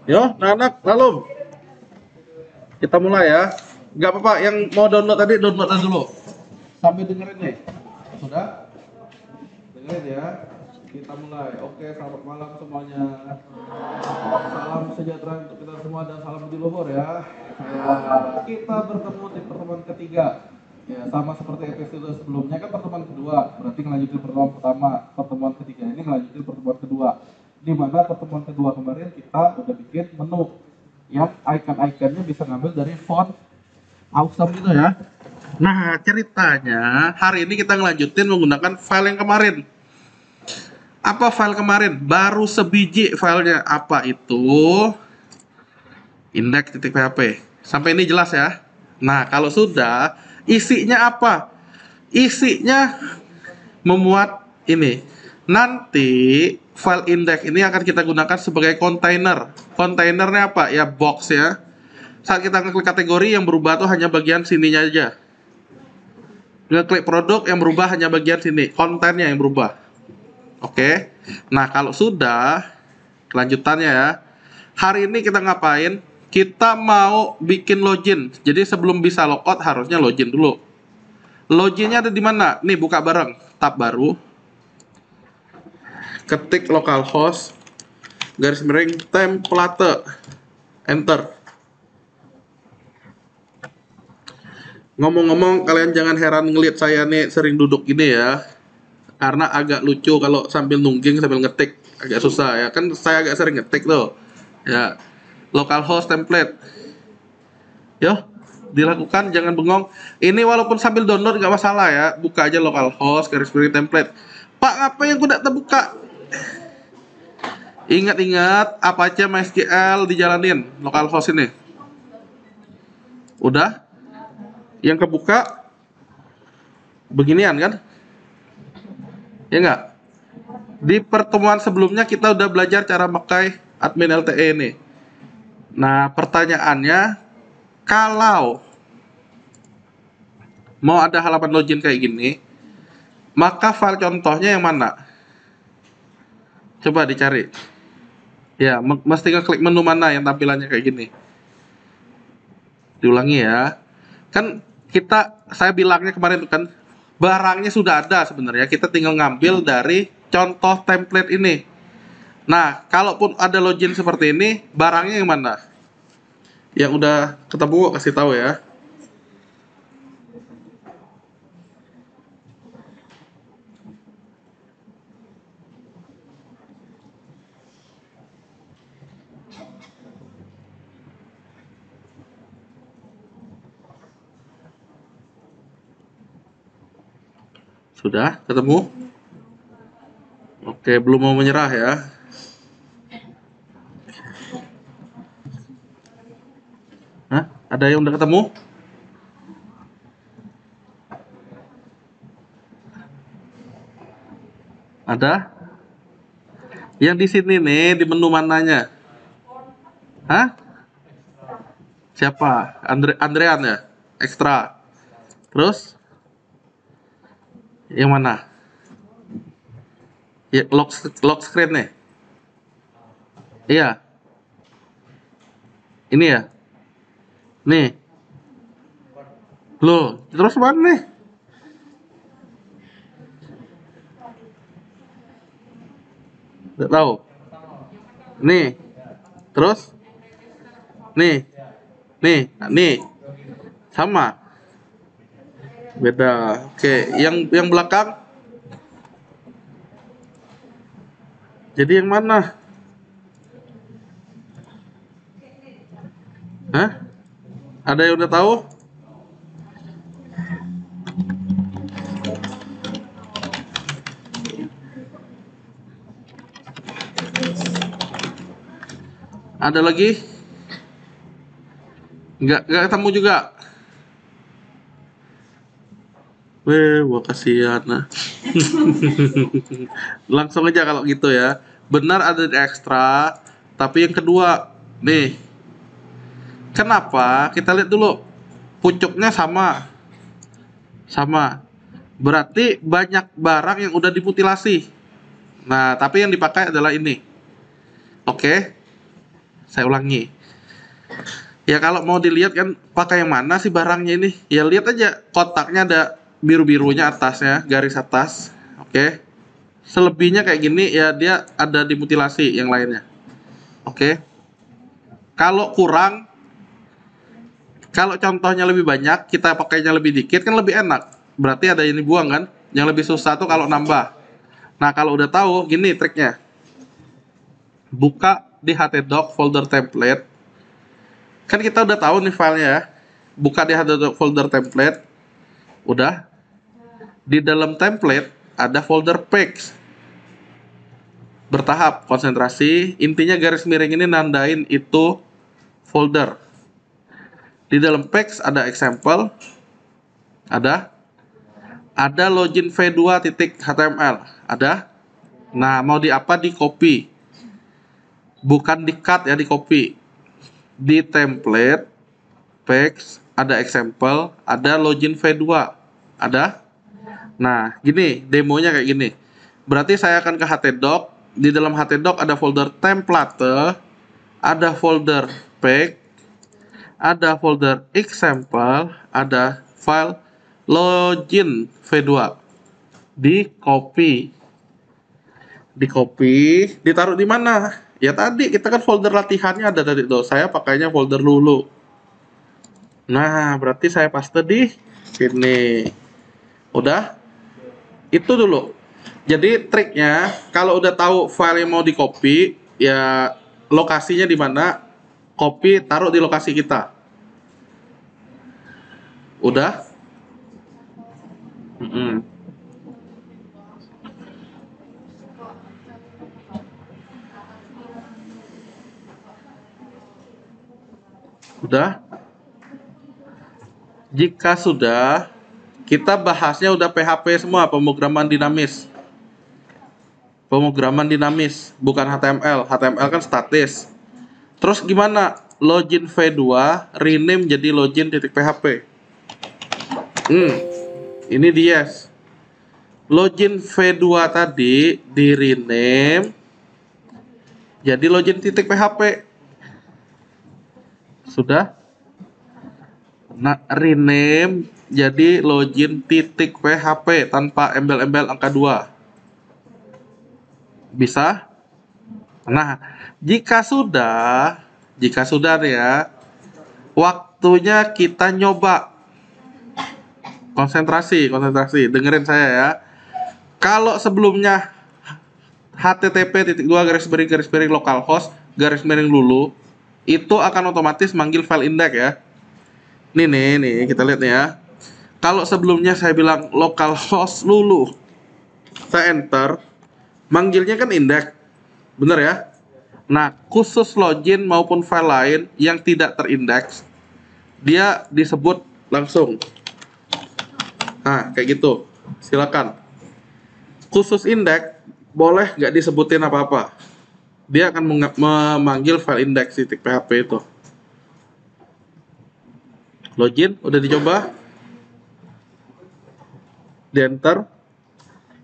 Yo, anak-anak, lalu kita mulai ya. Nggak apa-apa, yang mau download tadi download aja dulu. Sambil dengerin nih. Sudah? Dengerin ya. Kita mulai. Oke, selamat malam semuanya. Salam sejahtera untuk kita semua dan salam budi luhur ya. Kita bertemu di pertemuan ketiga. Ya, sama seperti episode sebelumnya kan pertemuan kedua, berarti ngelanjutin pertemuan pertama. Pertemuan ketiga ini ngelanjutin pertemuan kedua. Di mana pertemuan kedua kemarin kita udah bikin menu yang icon-iconnya bisa ngambil dari font awesome gitu ya. Nah, ceritanya hari ini kita ngelanjutin menggunakan file yang kemarin. Apa file kemarin? Baru sebiji filenya. Apa itu? Index.php. Sampai ini jelas ya. Nah, kalau sudah, isinya apa? Isinya memuat ini. Nanti file index ini akan kita gunakan sebagai kontainer. Kontainernya apa? Ya box ya. Saat kita ngeklik kategori, yang berubah tuh hanya bagian sininya aja. Ngeklik produk, yang berubah hanya bagian sini. Kontennya yang berubah. Oke. Nah, kalau sudah, kelanjutannya ya. Hari ini kita ngapain? Kita mau bikin login. Jadi sebelum bisa logout harusnya login dulu. Loginnya ada di mana? Nih, buka bareng. Tab baru. Ketik localhost garis miring template. Enter. Ngomong-ngomong, kalian jangan heran ngelihat saya nih sering duduk gini ya. Karena agak lucu kalau sambil nungging sambil ngetik. Agak susah ya. Kan saya agak sering ngetik tuh. Ya. Localhost template. Yo, dilakukan, jangan bengong. Ini walaupun sambil download nggak masalah ya. Buka aja localhost garis miring template. Pak, apa yang udah terbuka? Ingat-ingat Apache MySQL dijalanin localhost ini. Udah? Yang kebuka beginian kan? Ya nggak? Di pertemuan sebelumnya kita udah belajar cara pakai admin LTE ini. Nah, pertanyaannya, kalau mau ada halaman login kayak gini, maka file contohnya yang mana? Coba dicari. Ya, mesti ngeklik menu mana yang tampilannya kayak gini. Diulangi ya. Kan saya bilangnya kemarin itu kan, barangnya sudah ada sebenarnya. Kita tinggal ngambil dari contoh template ini. Nah, kalaupun ada login seperti ini, barangnya yang mana? Yang udah ketemu kasih tahu ya. Sudah ketemu? Oke, belum mau menyerah ya. Hah? Ada yang udah ketemu? Ada? Yang di sini nih, di menu mananya? Hah? Siapa? Andrean ya? Ekstra. Terus? Yang mana? Ya, lock screen nih. Iya. Ini ya. Nih. Loh, terus mana nih? Nggak tahu. Nih. Terus? Nih. Nih. Nih. Sama. Beda. Oke, yang belakang? Jadi yang mana? Hah? Ada yang udah tahu? Ada lagi? Nggak ketemu juga. Wah kasihan nah. Langsung aja kalau gitu ya. Benar ada di ekstra, tapi yang kedua, nih. Kenapa? Kita lihat dulu. Pucuknya sama. Sama. Berarti banyak barang yang udah dimutilasi. Nah, tapi yang dipakai adalah ini. Oke. Saya ulangi. Ya kalau mau dilihat kan pakai yang mana sih barangnya ini? Ya lihat aja kotaknya ada biru-birunya atasnya, garis atas. Oke. Selebihnya kayak gini ya dia ada dimutilasi yang lainnya. Oke. Kalau kurang, kalau contohnya lebih banyak, kita pakainya lebih dikit kan lebih enak. Berarti ada ini buang kan? Yang lebih susah tuh kalau nambah. Nah, kalau udah tahu gini triknya. Buka di htdoc folder template. Kan kita udah tahu nih filenya ya. Buka di htdoc folder template. Udah. Di dalam template ada folder page. Bertahap, konsentrasi. Intinya garis miring ini nandain itu folder. Di dalam page ada example. Ada login v2.html. Ada. Nah, mau di apa? Di copy. Bukan di cut ya, di copy. Di template page ada example, ada login v2. Ada? Nah, gini demonya kayak gini. Berarti saya akan ke htdoc. Di dalam htdoc ada folder template, ada folder page, ada folder example, ada file login v2. Di copy. Ditaruh di mana? Ya tadi kita kan folder latihannya ada tadi tuh. Saya pakainya folder dulu. Nah, berarti saya paste di sini. Udah? Itu dulu. Jadi triknya kalau udah tahu file yang mau di copy, ya lokasinya di mana, copy taruh di lokasi kita. Udah? Udah? Jika sudah, kita bahasnya udah PHP semua, pemrograman dinamis. Pemrograman dinamis, bukan HTML. HTML kan statis. Terus gimana? Login v2 rename jadi login.php. Ini di yes. Login v2 tadi di rename jadi login.php. Sudah? Nah, rename jadi login.php tanpa embel-embel angka 2. Bisa? Nah, jika sudah nih ya, waktunya kita nyoba. Konsentrasi, dengerin saya ya. Kalau sebelumnya http://localhost /lulu itu akan otomatis manggil file index ya. Nih kita lihat nih ya. Kalau sebelumnya saya bilang localhost lulu, saya enter, manggilnya kan index, bener ya? Nah, khusus login maupun file lain yang tidak terindeks, dia disebut langsung. Nah, kayak gitu. Silakan. Khusus indeks boleh nggak disebutin apa-apa. Dia akan memanggil file index.php itu. Login, udah dicoba? Di enter.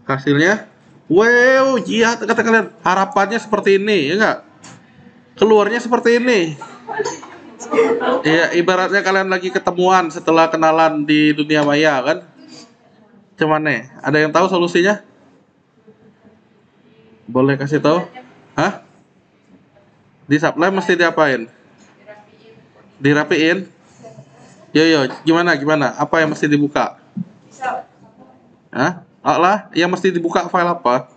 Hasilnya, wow, iya kata kalian. Harapannya seperti ini, ya nggak? Keluarnya seperti ini. Ya, ibaratnya kalian lagi ketemuan setelah kenalan di dunia maya kan? Cuman nih, ada yang tahu solusinya? Boleh kasih tahu? Hah? Di supply mesti diapain? Dirapiin? Yo, gimana? Apa yang mesti dibuka? Hah? Lah, yang mesti dibuka file apa?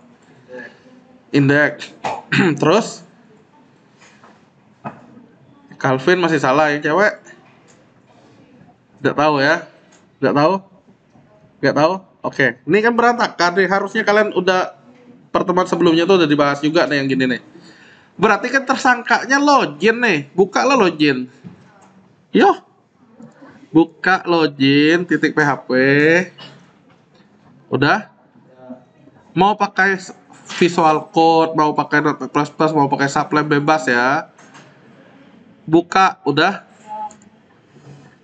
Index. Terus? Calvin masih salah yang cewek? Tidak tahu ya? Tidak tahu? Oke. Ini kan berantakan nih. Harusnya kalian udah pertemuan sebelumnya tuh udah dibahas juga nih yang gini nih. Berarti kan tersangkanya login nih. Buka lah login. Yo. Buka login.php. Udah? Mau pakai Visual Code, mau pakai .++, mau pakai Sublime bebas ya. Buka, udah.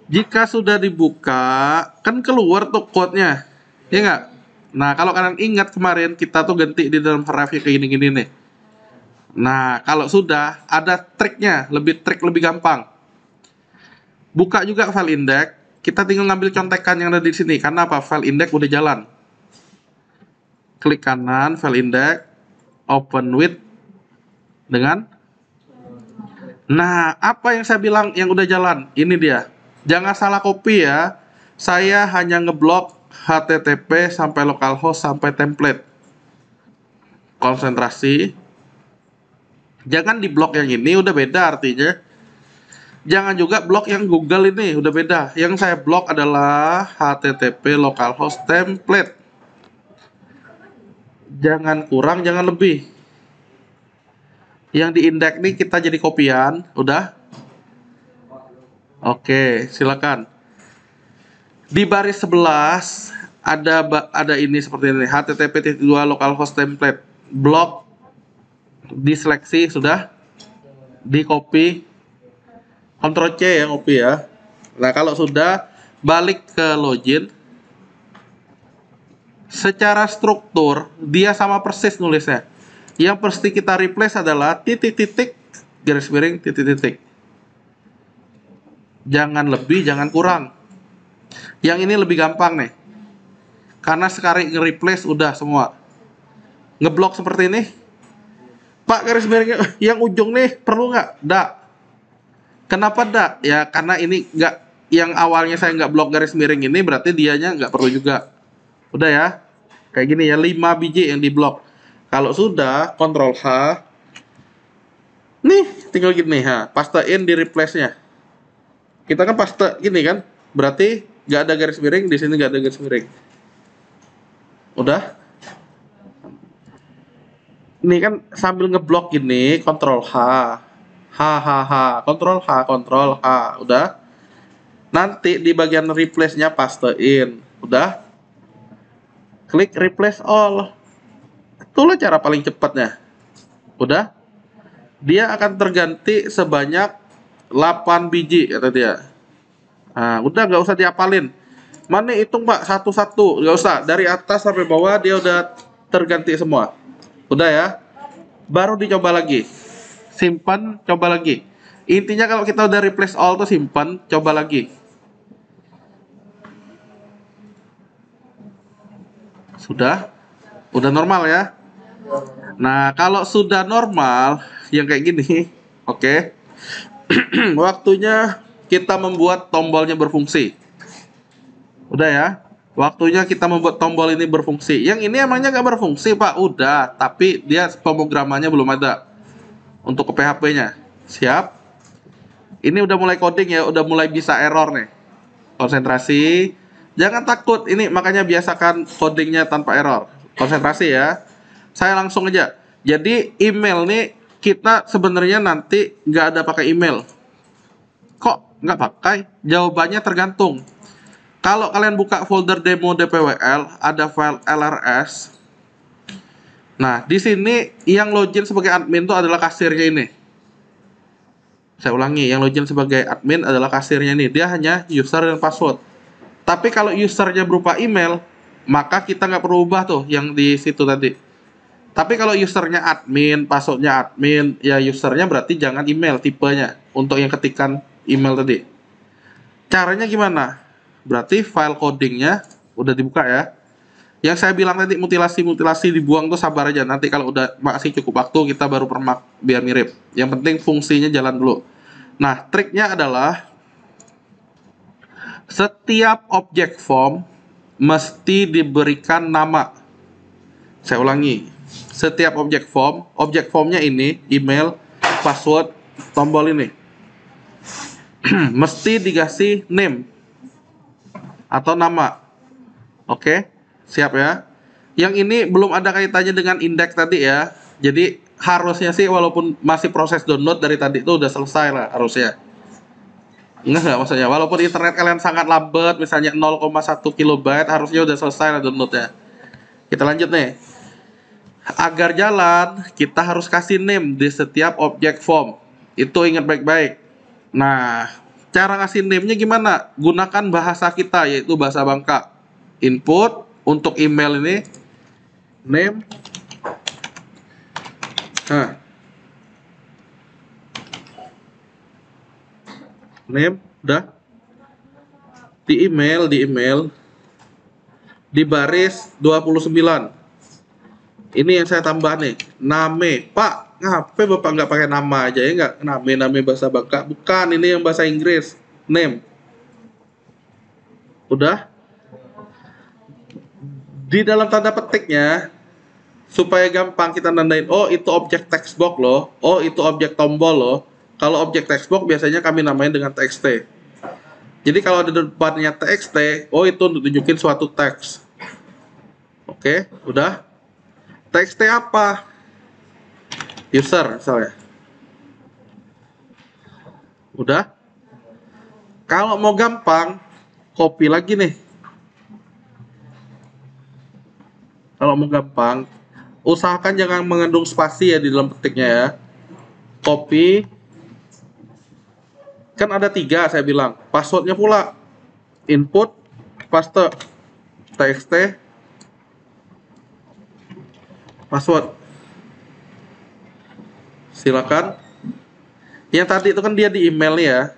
Jika sudah dibuka, kan keluar tuh code-nya. Ya nggak? Nah, kalau kalian ingat kemarin kita tuh ganti di dalam review kayak gini-gini nih. Nah, kalau sudah ada triknya, lebih gampang. Buka juga file index, kita tinggal ngambil contekan yang ada di sini. Karena apa? File index udah jalan. Klik kanan, file index, open with dengan. Nah, apa yang saya bilang yang udah jalan? Ini dia. Jangan salah copy ya. Saya hanya ngeblok HTTP sampai localhost sampai template. Konsentrasi. Jangan di blok yang ini, udah beda artinya. Jangan juga blok yang Google ini, udah beda. Yang saya blok adalah HTTP localhost template. Jangan kurang, jangan lebih. Yang di indeks nih kita jadi kopian, udah. Oke, silakan. Di baris 11 ada ini seperti ini, HTTP:2 localhost template. Blok diseleksi sudah, di copy, Ctrl C ya, copy ya. Nah, kalau sudah, balik ke login. Secara struktur dia sama persis nulisnya. Yang pasti kita replace adalah titik-titik, garis miring, titik-titik. Jangan lebih, jangan kurang. Yang ini lebih gampang nih. Karena sekali nge-replace udah semua. Ngeblok seperti ini. Pak, garis miringnya yang ujung nih perlu nggak? Nggak. Kenapa nggak? Ya karena ini nggak, yang awalnya saya nggak blok garis miring ini berarti dianya nggak perlu juga. Udah ya. Kayak gini ya, 5 biji yang diblok. Kalau sudah, Ctrl H. Nih, tinggal gini, pastein di replace-nya. Kita kan paste gini kan, berarti nggak ada garis miring, di sini nggak ada garis miring. Udah. Ini kan sambil ngeblok gini, Ctrl H. Ctrl H, Ctrl H. Udah. Nanti di bagian replace-nya pastein. Udah. Klik replace all. Itulah cara paling cepatnya. Udah. Dia akan terganti sebanyak 8 biji kata dia. Nah, udah nggak usah diapalin. Mana hitung Pak satu-satu, nggak usah. Dari atas sampai bawah dia udah terganti semua. Udah ya. Baru dicoba lagi. Simpan, coba lagi. Intinya kalau kita udah replace all tuh simpan, coba lagi. Sudah? Udah normal ya? Nah, kalau sudah normal, yang kayak gini, oke. Waktunya kita membuat tombolnya berfungsi. Udah ya? Waktunya kita membuat tombol ini berfungsi. Yang ini emangnya nggak berfungsi, Pak? Udah, tapi dia pemrogramannya belum ada. Untuk ke PHP-nya. Siap? Ini udah mulai coding ya, udah mulai bisa error nih. Konsentrasi. Jangan takut, ini makanya biasakan codingnya tanpa error. Konsentrasi ya. Saya langsung aja. Jadi email nih kita sebenarnya nanti nggak ada pakai email. Kok nggak pakai? Jawabannya tergantung. Kalau kalian buka folder demo DPWL, ada file LRS. Nah, di sini yang login sebagai admin itu adalah kasirnya ini. Saya ulangi, yang login sebagai admin adalah kasirnya ini. Dia hanya user dan password. Tapi kalau usernya berupa email, maka kita nggak perlu ubah tuh yang di situ tadi. Tapi kalau usernya admin, passwordnya admin, ya usernya berarti jangan email tipenya untuk yang ketikan email tadi. Caranya gimana? Berarti file codingnya udah dibuka ya. Yang saya bilang tadi mutilasi dibuang tuh sabar aja. Nanti kalau udah masih cukup waktu kita baru permak biar mirip. Yang penting fungsinya jalan dulu. Nah, triknya adalah setiap objek form mesti diberikan nama. Saya ulangi. Setiap objek formnya ini email, password, tombol ini mesti dikasih name atau nama. Oke, siap ya. Yang ini belum ada kaitannya dengan indeks tadi ya. Jadi harusnya sih walaupun masih proses download dari tadi itu udah selesai lah harusnya. Enggak maksudnya. Walaupun internet kalian sangat lambat, misalnya 0,1 kilobyte, harusnya udah selesai lah downloadnya. Kita lanjut nih. Agar jalan, kita harus kasih name di setiap objek form. Itu ingat baik-baik. Nah, cara ngasih name-nya gimana? Gunakan bahasa kita, yaitu bahasa Bangka. Input untuk email ini name. Nah, name, udah. Di email di baris 29. Ini yang saya tambah nih, name. Pak, ngapain Bapak nggak pakai nama aja ya, nggak name bahasa Bangka? Bukan, ini yang bahasa Inggris, name. Udah. Di dalam tanda petiknya, supaya gampang kita nandain, oh itu objek text box loh, oh itu objek tombol loh. Kalau objek text box biasanya kami namain dengan txt. Jadi kalau ada depannya txt, oh itu untuk tunjukin suatu teks. Oke, udah. Txt apa? User misalnya. Udah. Kalau mau gampang, copy lagi nih. Kalau mau gampang, usahakan jangan mengandung spasi ya di dalam petiknya ya. Copy. Kan ada 3 saya bilang. Passwordnya pula. Input, paste, txt, password. Silakan. Yang tadi itu kan dia di email ya.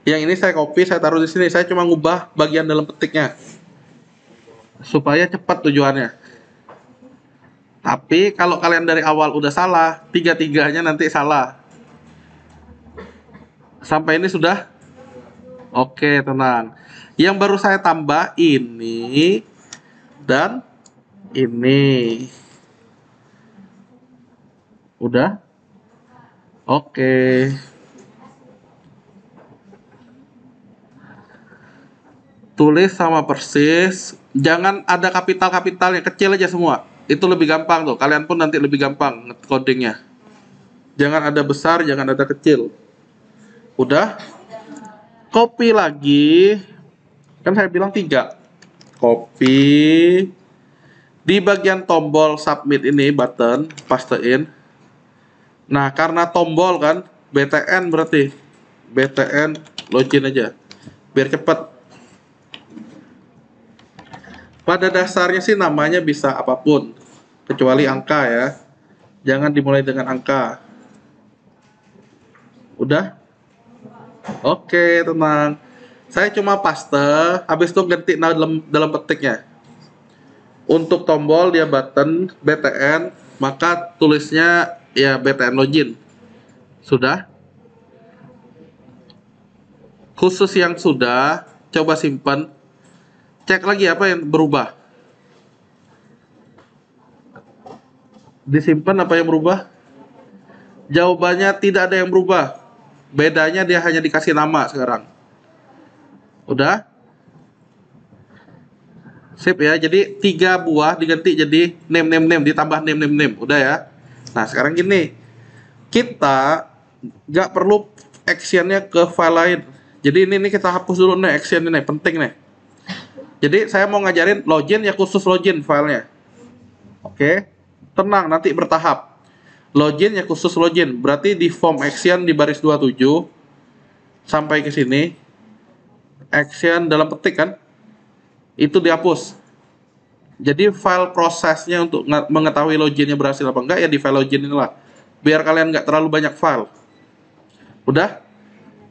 Yang ini saya copy, saya taruh di sini. Saya cuma ngubah bagian dalam petiknya supaya cepat tujuannya. Tapi kalau kalian dari awal udah salah, tiga-tiganya nanti salah. Sampai ini sudah? Oke, tenang. Yang baru saya tambah ini dan ini. Udah? Oke. Tulis sama persis. Jangan ada kapital-kapital yang kecil aja semua. Itu lebih gampang tuh. Kalian pun nanti lebih gampang codingnya. Jangan ada besar, jangan ada kecil. Udah? Copy lagi. Kan saya bilang 3. Copy. Di bagian tombol submit ini, button, pastein. Nah, karena tombol kan, BTN berarti. BTN login aja. Biar cepat. Pada dasarnya sih namanya bisa apapun. Kecuali angka ya. Jangan dimulai dengan angka. Udah? Oke, tenang. Saya cuma paste, habis itu ganti dalam petiknya. Untuk tombol dia button BTN, maka tulisnya ya BTN login. Sudah? Khusus yang sudah, coba simpan. Cek lagi apa yang berubah. Disimpan apa yang berubah? Jawabannya tidak ada yang berubah. Bedanya dia hanya dikasih nama sekarang. Udah? Sip ya. Jadi 3 buah diganti jadi name, ditambah name. Udah ya. Nah sekarang gini, kita nggak perlu actionnya ke file lain. Jadi ini kita hapus dulu nih action ini, penting nih. Jadi saya mau ngajarin login ya, khusus login filenya. Oke, tenang, nanti bertahap. Login ya khusus login, berarti di form action di baris 27 sampai ke sini, action dalam petik kan, itu dihapus. Jadi file prosesnya untuk mengetahui loginnya berhasil apa enggak ya di file login inilah. Biar kalian nggak terlalu banyak file. Udah?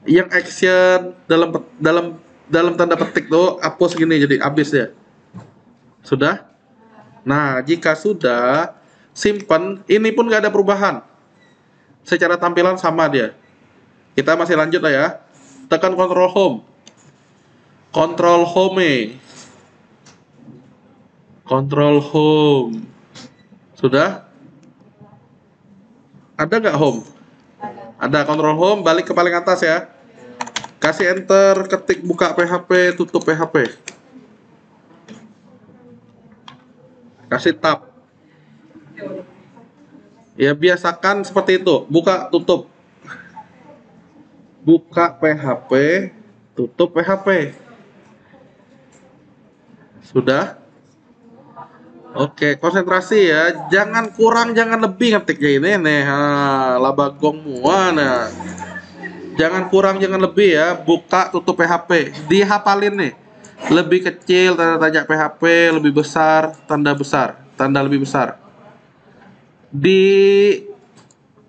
Yang action dalam tanda petik tuh hapus gini, jadi habis ya. Sudah? Nah, jika sudah, simpan. Ini pun nggak ada perubahan. Secara tampilan sama dia. Kita masih lanjut lah ya. Tekan Control Home. Control Home. Control Home. Sudah? Ada nggak Home? Ada. Control Home, balik ke paling atas ya. Kasih Enter, ketik buka PHP, tutup PHP. Kasih Tab. Ya biasakan seperti itu. Buka, tutup. Buka PHP, tutup PHP. Sudah? Oke, konsentrasi ya. Jangan kurang, jangan lebih ngetiknya ini nih. Laba gong muana. Jangan kurang, jangan lebih ya. Buka, tutup PHP. Dihafalin nih. Lebih kecil tanda tanya PHP, lebih besar, tanda lebih besar.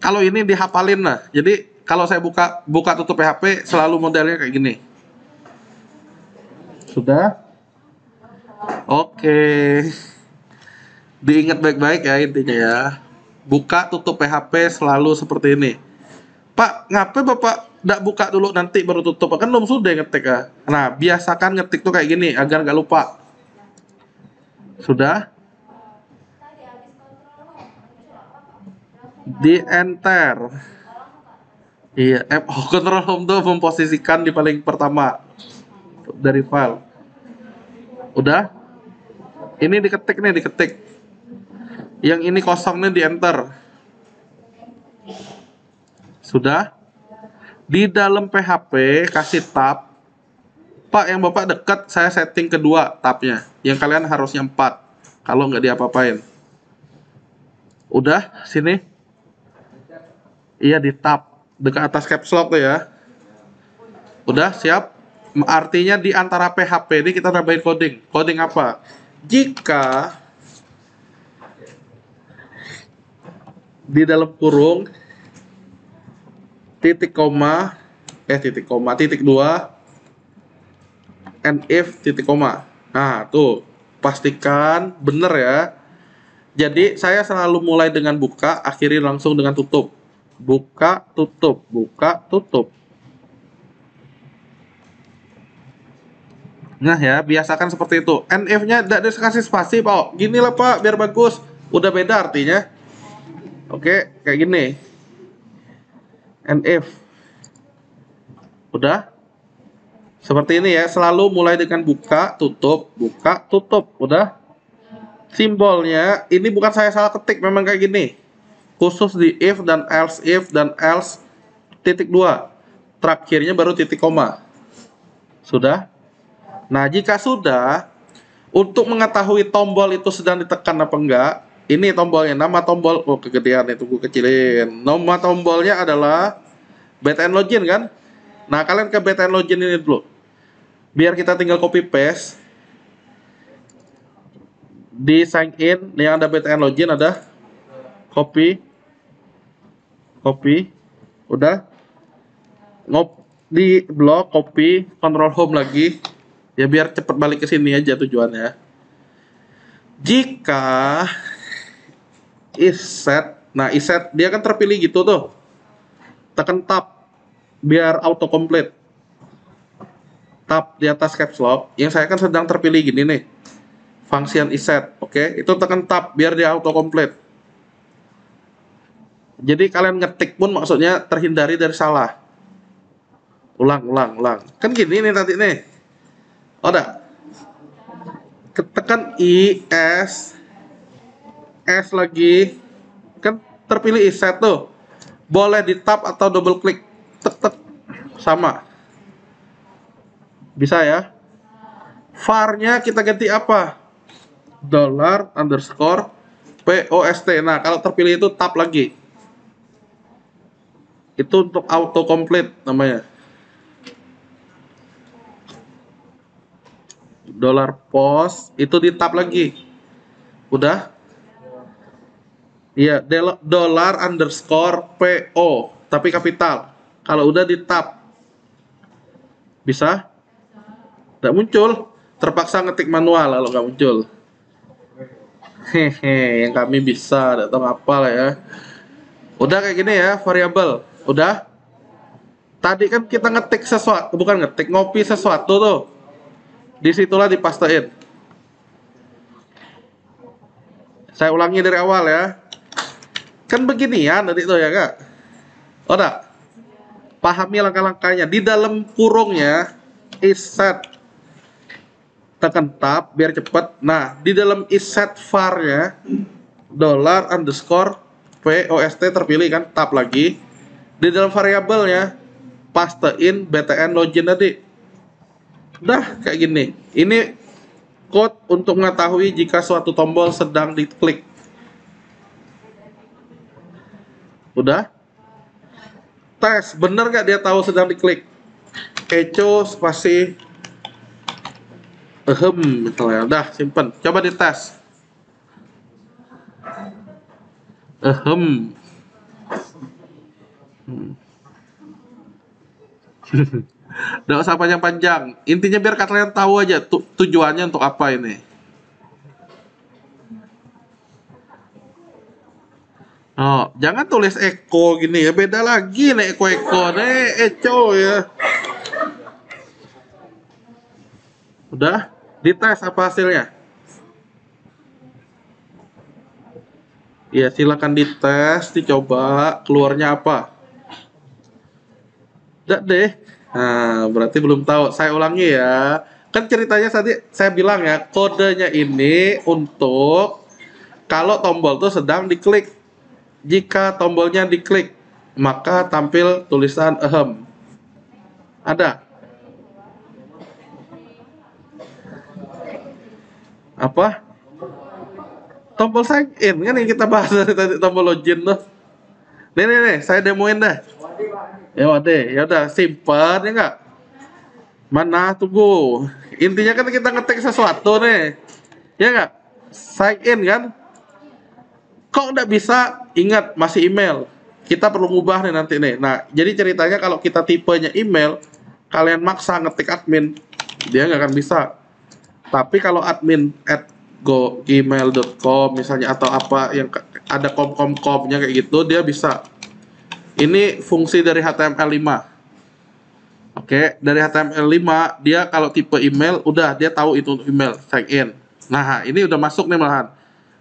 Kalau ini dihafalin lah. Jadi kalau saya buka tutup PHP selalu modelnya kayak gini. Sudah? Oke. Diingat baik-baik ya intinya ya. Buka tutup PHP selalu seperti ini. Pak, ngapain Bapak nggak buka dulu nanti baru tutup? Kan belum sudah ngetik ya. Nah, biasakan ngetik tuh kayak gini agar nggak lupa. Sudah? Di enter. Iya, control home tuh memposisikan di paling pertama dari file. Udah? Ini diketik nih, diketik. Yang ini kosong nih di enter. Sudah? Di dalam PHP kasih tab. Pak, yang Bapak dekat saya setting kedua tabnya. Yang kalian harusnya 4. Kalau nggak diapa-apain. Udah? Sini. Iya, di tab. Dekat atas caps lock tuh ya. Udah? Siap? Artinya di antara PHP ini kita tambahin coding. Coding apa? Jika di dalam kurung titik koma titik 2 and if titik koma. Nah, tuh pastikan bener ya. Jadi saya selalu mulai dengan buka, akhiri langsung dengan tutup. Buka, tutup, buka, tutup. Nah ya, biasakan seperti itu. NF-nya tidak dikasih spasi, Pak. Gini lah Pak, biar bagus. Udah beda artinya. Oke, kayak gini. NF. Udah. Seperti ini ya, selalu mulai dengan buka, tutup, buka, tutup. Udah. Simbolnya, ini bukan saya salah ketik, memang kayak gini. Khusus di if dan else titik 2. Terakhirnya baru titik koma. Sudah? Nah, jika sudah, untuk mengetahui tombol itu sedang ditekan apa enggak, ini tombolnya, nama tombol, oh kegedean itu gue kecilin. Nama tombolnya adalah BTN Login kan? Nah, kalian ke BTN Login ini dulu. Biar kita tinggal copy paste. Di sign in, yang ada BTN Login ada copy. Udah. Di blok, copy, control home lagi. Ya biar cepat balik ke sini aja tujuannya. Jika is set, nah is set dia kan terpilih gitu tuh. Tekan tab biar auto complete. Tab di atas caps lock. Yang saya kan sedang terpilih gini nih. Function is set, oke? Itu tekan tab biar dia auto complete. Jadi kalian ngetik pun maksudnya terhindari dari salah. Ulang. Kan gini nih tadi nih. Oh, udah. Tekan I, S lagi. Kan terpilih is set tuh. Boleh di tab atau double klik. Tek. Sama. Bisa ya. var-nya kita ganti apa? $_post. Nah, kalau terpilih itu tab lagi. Itu untuk auto complete namanya. $post itu di tab lagi. Udah? Iya, $_po tapi kapital. Kalau udah di tab. Bisa? Tidak muncul. Terpaksa ngetik manual kalau nggak muncul. Hehe, yang kami bisa, tidak tahu apa lah ya. Udah kayak gini ya, variabel. Udah? Tadi kan kita ngetik sesuatu, bukan ngetik, ngopi sesuatu tuh. Disitulah dipastein. Saya ulangi dari awal ya. Kan beginian tadi tuh ya kak. Udah. Pahami langkah-langkahnya. Di dalam kurungnya is set. Tekan tab biar cepet. Nah, di dalam is set var-nya $_post terpilih kan, tab lagi. Di dalam variabelnya pastein BTN login tadi. Udah kayak gini. Ini code untuk mengetahui jika suatu tombol sedang diklik. Udah? Tes, bener gak dia tahu sedang diklik? Echo spasi misalnya. Udah, simpen. Coba dites. Nggak usah panjang-panjang. Intinya biar kalian tahu aja tujuannya untuk apa ini. Oh, jangan tulis Eko gini ya, beda lagi nih Eko nih, Eco ya. Udah, dites apa hasilnya? Ya, silakan dites, dicoba keluarnya apa. Udah deh. Nah, berarti belum tahu. Saya ulangi ya. Kan ceritanya tadi saya bilang ya, kodenya ini untuk kalau tombol tuh sedang diklik. Jika tombolnya diklik, maka tampil tulisan ahem. Ada? Apa? Tombol sign in kan yang kita bahas dari tadi, tombol login tuh. Nih, saya demoin dah. Ya udah, ya udah simpen ya enggak? Mana tunggu. Intinya kan kita ngetik sesuatu nih. Ya enggak? Sign in kan? Kok nggak bisa? Ingat masih email. Kita perlu ngubah nih nanti nih. Nah, jadi ceritanya kalau kita tipenya email, kalian maksa ngetik admin, dia nggak akan bisa. Tapi kalau admin at gmail.com misalnya atau apa yang ada kom-kom-komnya kayak gitu, dia bisa. Ini fungsi dari HTML5. Oke, dari HTML5 dia kalau tipe email udah dia tahu itu untuk email, sign in. Nah, ini udah masuk nih malahan.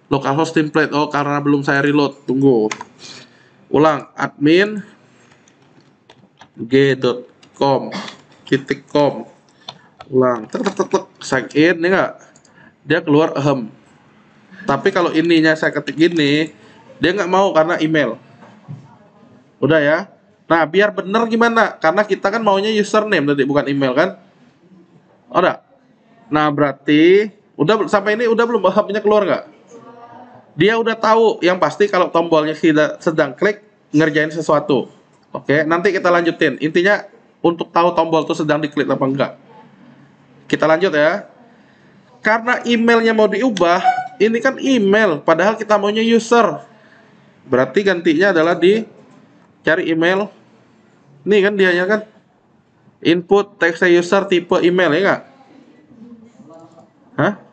Localhost template. Oh, karena belum saya reload. Tunggu. Ulang, admin g.com .com. Ulang, tek sign in ya enggak? Dia keluar ahem. Tapi kalau ininya saya ketik gini, dia nggak mau karena email. Udah ya. Nah, biar bener gimana? Karena kita kan maunya username tadi, bukan email kan? Udah. Nah, berarti udah sampai ini udah belum ahamnya keluar nggak? Dia udah tahu yang pasti kalau tombolnya sedang klik ngerjain sesuatu. Oke, nanti kita lanjutin. Intinya untuk tahu tombol itu sedang diklik apa enggak. Kita lanjut ya. Karena emailnya mau diubah, ini kan email, padahal kita maunya user. Berarti gantinya adalah di cari email. Nih kan dianya kan. Input text user tipe email ya enggak? Hah?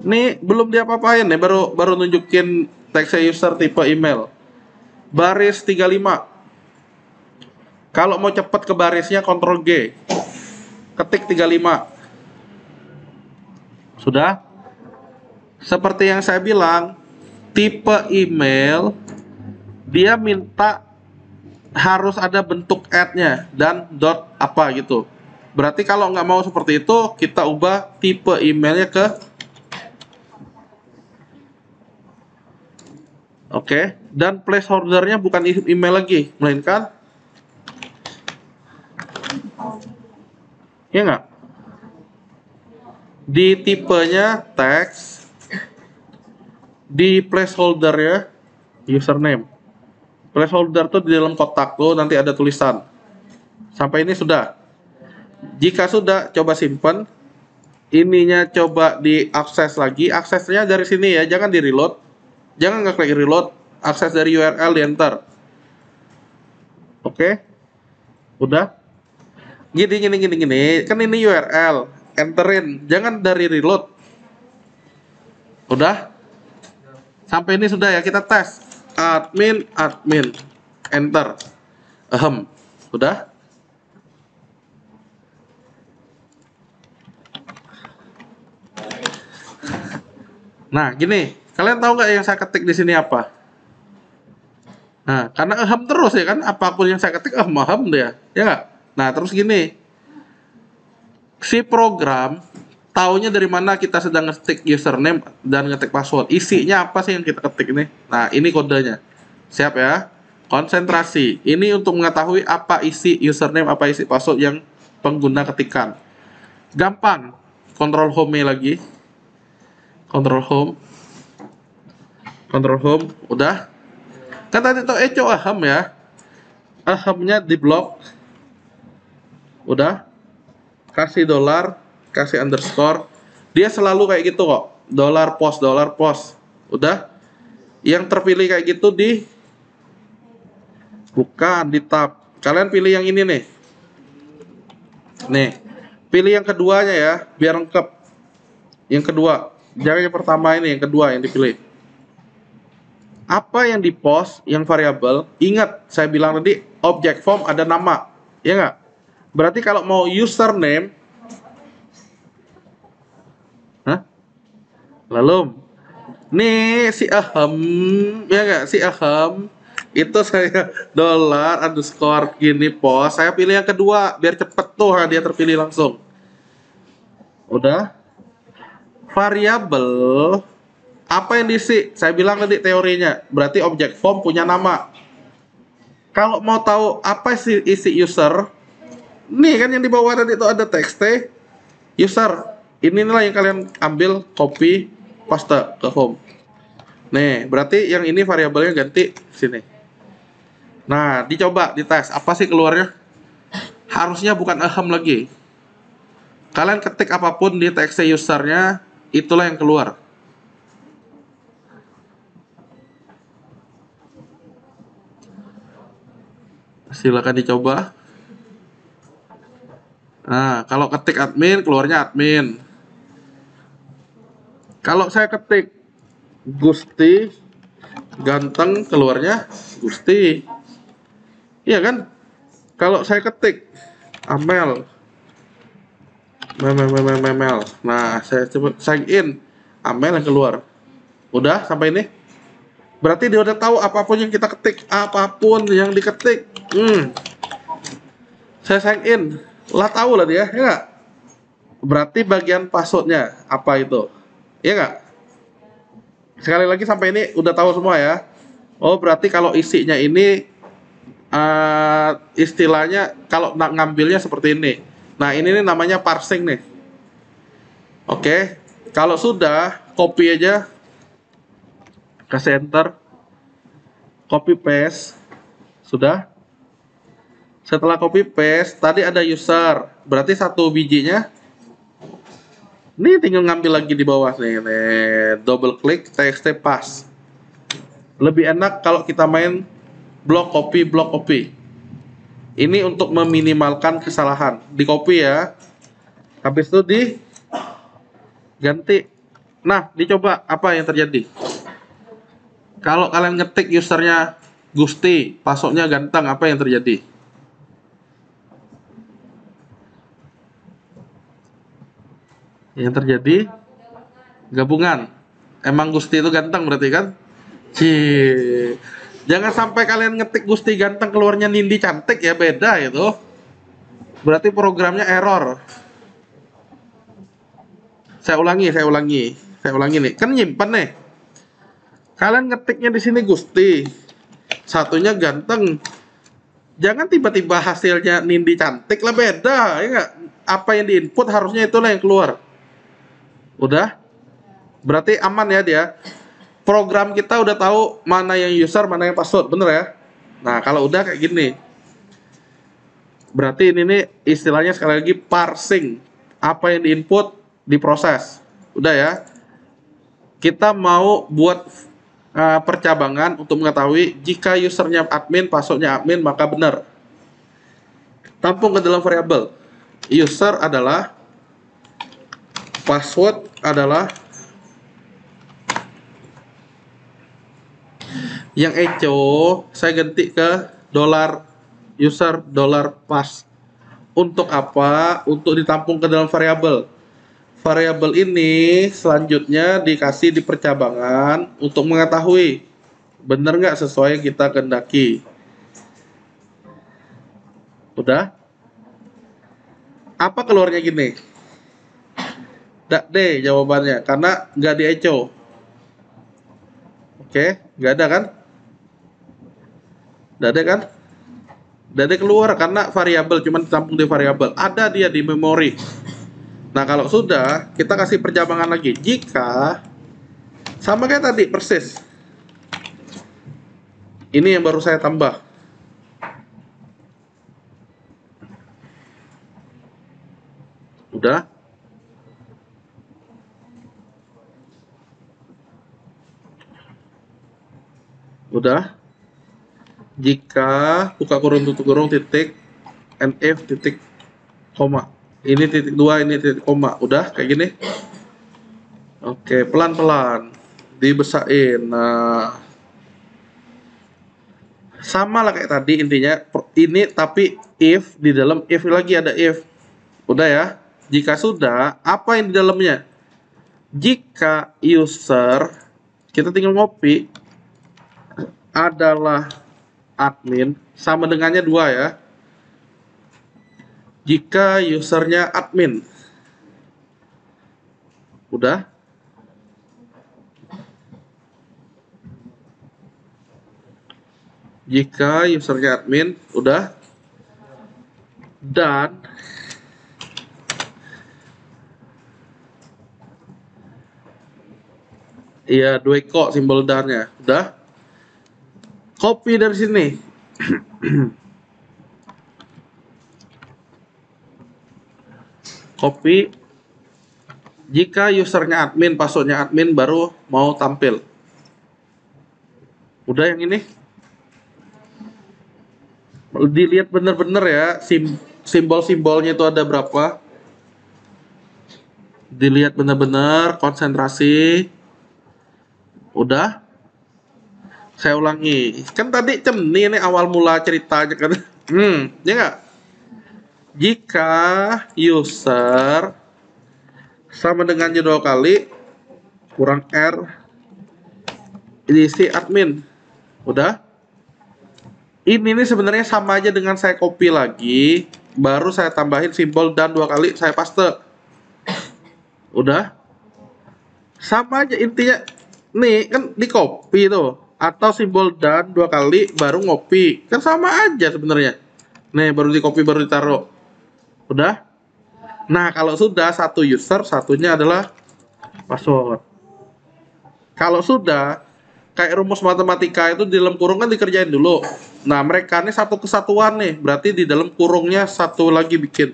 Nih belum diapa-apain nih, baru nunjukin text user tipe email. Baris 35. Kalau mau cepat ke barisnya Ctrl G. Ketik 35. Sudah? Seperti yang saya bilang, tipe email dia minta harus ada bentuk add-nya dan dot apa gitu. Berarti kalau nggak mau seperti itu, kita ubah tipe emailnya ke oke, dan placeholdernya bukan email lagi, melainkan ya nggak? Di tipenya text, di placeholdernya username. Placeholder tuh di dalam kotak tuh nanti ada tulisan. Sampai ini sudah. Jika sudah, coba simpan. Ininya coba diakses lagi. Aksesnya dari sini ya, jangan di reload. Jangan ngeklik reload. Akses dari URL di enter. Oke. Udah. Gini. Kan ini URL. Enterin. Jangan dari reload. Udah. Sampai ini sudah ya, kita tes. Admin, enter. Ahem. Udah. Nah, gini. Kalian tahu nggak yang saya ketik di sini apa? Nah, karena ahem terus ya kan, apapun yang saya ketik ahem dia, ya nggak? Nah, terus gini. Si program taunya dari mana kita sedang ngetik username dan ngetik password. Isinya apa sih yang kita ketik ini? Nah, ini kodenya. Siap ya? Konsentrasi. Ini untuk mengetahui apa isi username, apa isi password yang pengguna ketikan. Gampang. Control home lagi. Control home. Udah. Kan tadi tuh eco ahem ya. Ahemnya di blok. Udah. Kasih $, kasih underscore. Dia selalu kayak gitu kok. $post. Udah. Yang terpilih kayak gitu bukan di tab. Kalian pilih yang ini nih. Nih, pilih yang keduanya ya, biar lengkap. Yang kedua, jangan yang pertama ini, yang kedua yang dipilih. Apa yang di post, yang variabel, ingat saya bilang tadi object form ada nama, ya nggak? Berarti kalau mau username, hah? Lalu, nih si ahem, ya nggak? Si ahem, itu saya dollar underscore gini post, saya pilih yang kedua, biar cepet tuh dia terpilih langsung. Udah, variabel apa yang diisi? Saya bilang tadi teorinya, berarti object form punya nama. Kalau mau tahu apa sih isi user, nih kan yang di bawah tadi itu ada txt user. Inilah yang kalian ambil, copy, paste ke home. Nih, berarti yang ini variabelnya ganti sini. Nah, dicoba, dites, apa sih keluarnya? Harusnya bukan ahem lagi. Kalian ketik apapun di txt usernya, itulah yang keluar. Silakan dicoba. Nah, kalau ketik admin, keluarnya admin. Kalau saya ketik Gusti ganteng, keluarnya Gusti. Iya kan? Kalau saya ketik Amel, Memel. Nah, saya coba sign in, Amel yang keluar. Udah sampai ini. Berarti dia udah tahu apapun yang kita ketik, apapun yang diketik. Saya sign in, lah tahu lah dia, ya nggak? Berarti bagian passwordnya apa itu? Ya nggak? Sekali lagi sampai ini udah tahu semua ya. Oh, berarti kalau isinya ini istilahnya kalau ngambilnya seperti ini. Nah, ini nih namanya parsing nih. Oke. Kalau sudah, copy aja, kasih enter, copy paste. Sudah. Setelah copy paste, tadi ada user. Berarti satu bijinya. Ini tinggal ngambil lagi di bawah nih. Double klik txt pass. Lebih enak kalau kita main block copy. Ini untuk meminimalkan kesalahan. Di copy ya. Habis itu diganti. Nah, dicoba apa yang terjadi. Kalau kalian ngetik usernya Gusti, passwordnya ganteng, apa yang terjadi? Yang terjadi gabungan. Emang Gusti itu ganteng berarti kan? Cih. Jangan sampai kalian ngetik Gusti ganteng keluarnya Nindi cantik ya, beda itu. Berarti programnya error. Saya ulangi nih. Kan nyimpen nih. Kalian ngetiknya di sini Gusti. Satunya ganteng. Jangan tiba-tiba hasilnya Nindi cantik lah, beda, ya nggak? Apa yang diinput harusnya itulah yang keluar. Udah? Berarti aman ya dia. Program kita udah tahu mana yang user, mana yang password, bener ya? Nah, kalau udah kayak gini. Berarti ini nih istilahnya sekali lagi parsing. Apa yang diinput diproses. Udah ya. Kita mau buat percabangan untuk mengetahui jika usernya admin, passwordnya admin, maka benar. Tampung ke dalam variabel. User adalah, password adalah, yang echo saya ganti ke dollar user dollar pass. Untuk apa? Untuk ditampung ke dalam variabel. Variabel ini selanjutnya dikasih di percabangan untuk mengetahui benar nggak sesuai yang kita kehendaki. Udah? Apa keluarnya gini? Nggak deh jawabannya, karena nggak di echo. Oke, nggak ada kan? Nggak ada kan? Nggak ada keluar karena variabel, cuma ditampung di variabel. Ada dia di memori. Nah, kalau sudah, kita kasih percabangan lagi. Jika sama kayak tadi persis. Ini yang baru saya tambah. Udah? Udah? Jika buka kurung tutup kurung titik nf titik koma. Ini titik 2, ini titik koma. Udah kayak gini. Oke, pelan-pelan dibesain. Nah, sama lah kayak tadi intinya. Ini tapi if di dalam if lagi ada if. Udah ya. Jika sudah, apa yang di dalamnya? Jika user, kita tinggal ngopi, adalah admin, sama dengannya 2 ya. Jika usernya admin. Udah. Jika usernya admin, udah. Dan iya, dua kok simbol dan-nya. Udah. Copy dari sini. Copy. Jika usernya admin, passwordnya admin, baru mau tampil. Udah yang ini. Dilihat bener-bener ya, simbol-simbolnya itu ada berapa. Dilihat bener-bener, konsentrasi. Udah. Saya ulangi. Kan tadi ini awal mula ceritanya kan. Ya nggak? Jika user sama dengannya 2 kali kurang R diisi admin. Udah. Ini nih sebenarnya sama aja dengan saya copy lagi, baru saya tambahin simbol dan 2 kali saya paste. Udah. Sama aja intinya. Nih kan di copy tuh, atau simbol dan 2 kali baru ngopi. Kan sama aja sebenarnya. Nih baru di copy baru ditaruh. Udah. Nah, kalau sudah satu user, satunya adalah password. Kalau sudah kayak rumus matematika itu di dalam kurung kan dikerjain dulu. Nah, mereka ini satu kesatuan nih, berarti di dalam kurungnya satu lagi bikin.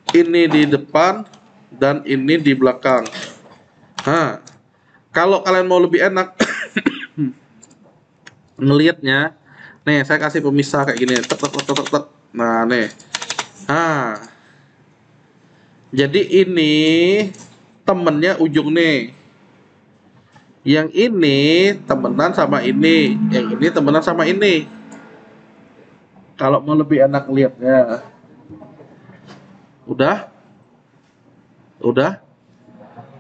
Ini di depan dan ini di belakang. Nah, kalau kalian mau lebih enak ngelihatnya, nih saya kasih pemisah kayak gini. Tek, tek, tek, tek, tek. Nah, nih. Nah, jadi ini temennya ujung nih. Yang ini temenan sama ini, yang ini temenan sama ini. Kalau mau lebih enak lihatnya. Udah? Udah?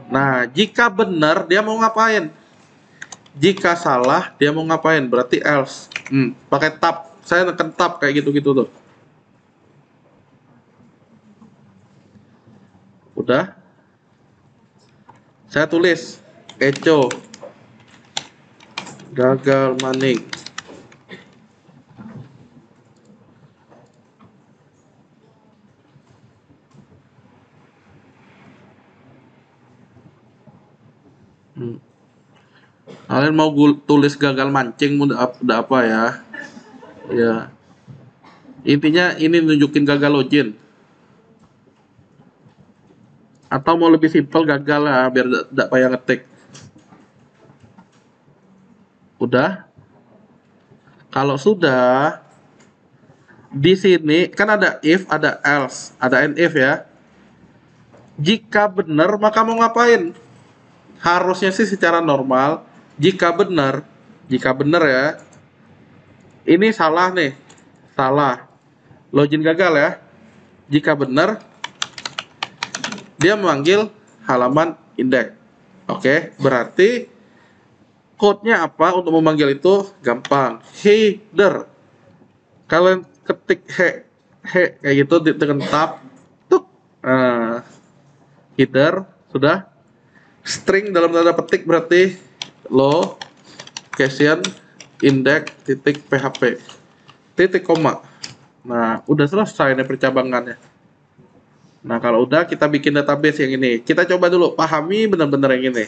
Nah, jika benar dia mau ngapain? Jika salah dia mau ngapain? Berarti else. Pakai tab. Saya neken tab kayak gitu-gitu tuh. Udah? Saya tulis echo gagal maning. Kalian mau tulis gagal mancing udah apa ya? Ya. Intinya ini nunjukin gagal login. Atau mau lebih simpel gagal lah biar tidak payah ngetik. Udah? Kalau sudah di sini kan ada if, ada else, ada and if ya. Jika benar maka mau ngapain? Harusnya sih secara normal jika benar ya. Ini salah nih. Salah. Login gagal ya. Jika benar dia memanggil halaman indeks. Oke, berarti code-nya apa untuk memanggil itu? Gampang. Header. Kalian ketik he kayak gitu dengan tab. Tuk. Header sudah. String dalam tanda petik berarti location index titik php titik koma. Nah, udah selesai nih percabangannya. Nah, kalau udah kita bikin database yang ini. Kita coba dulu pahami benar-benar yang ini.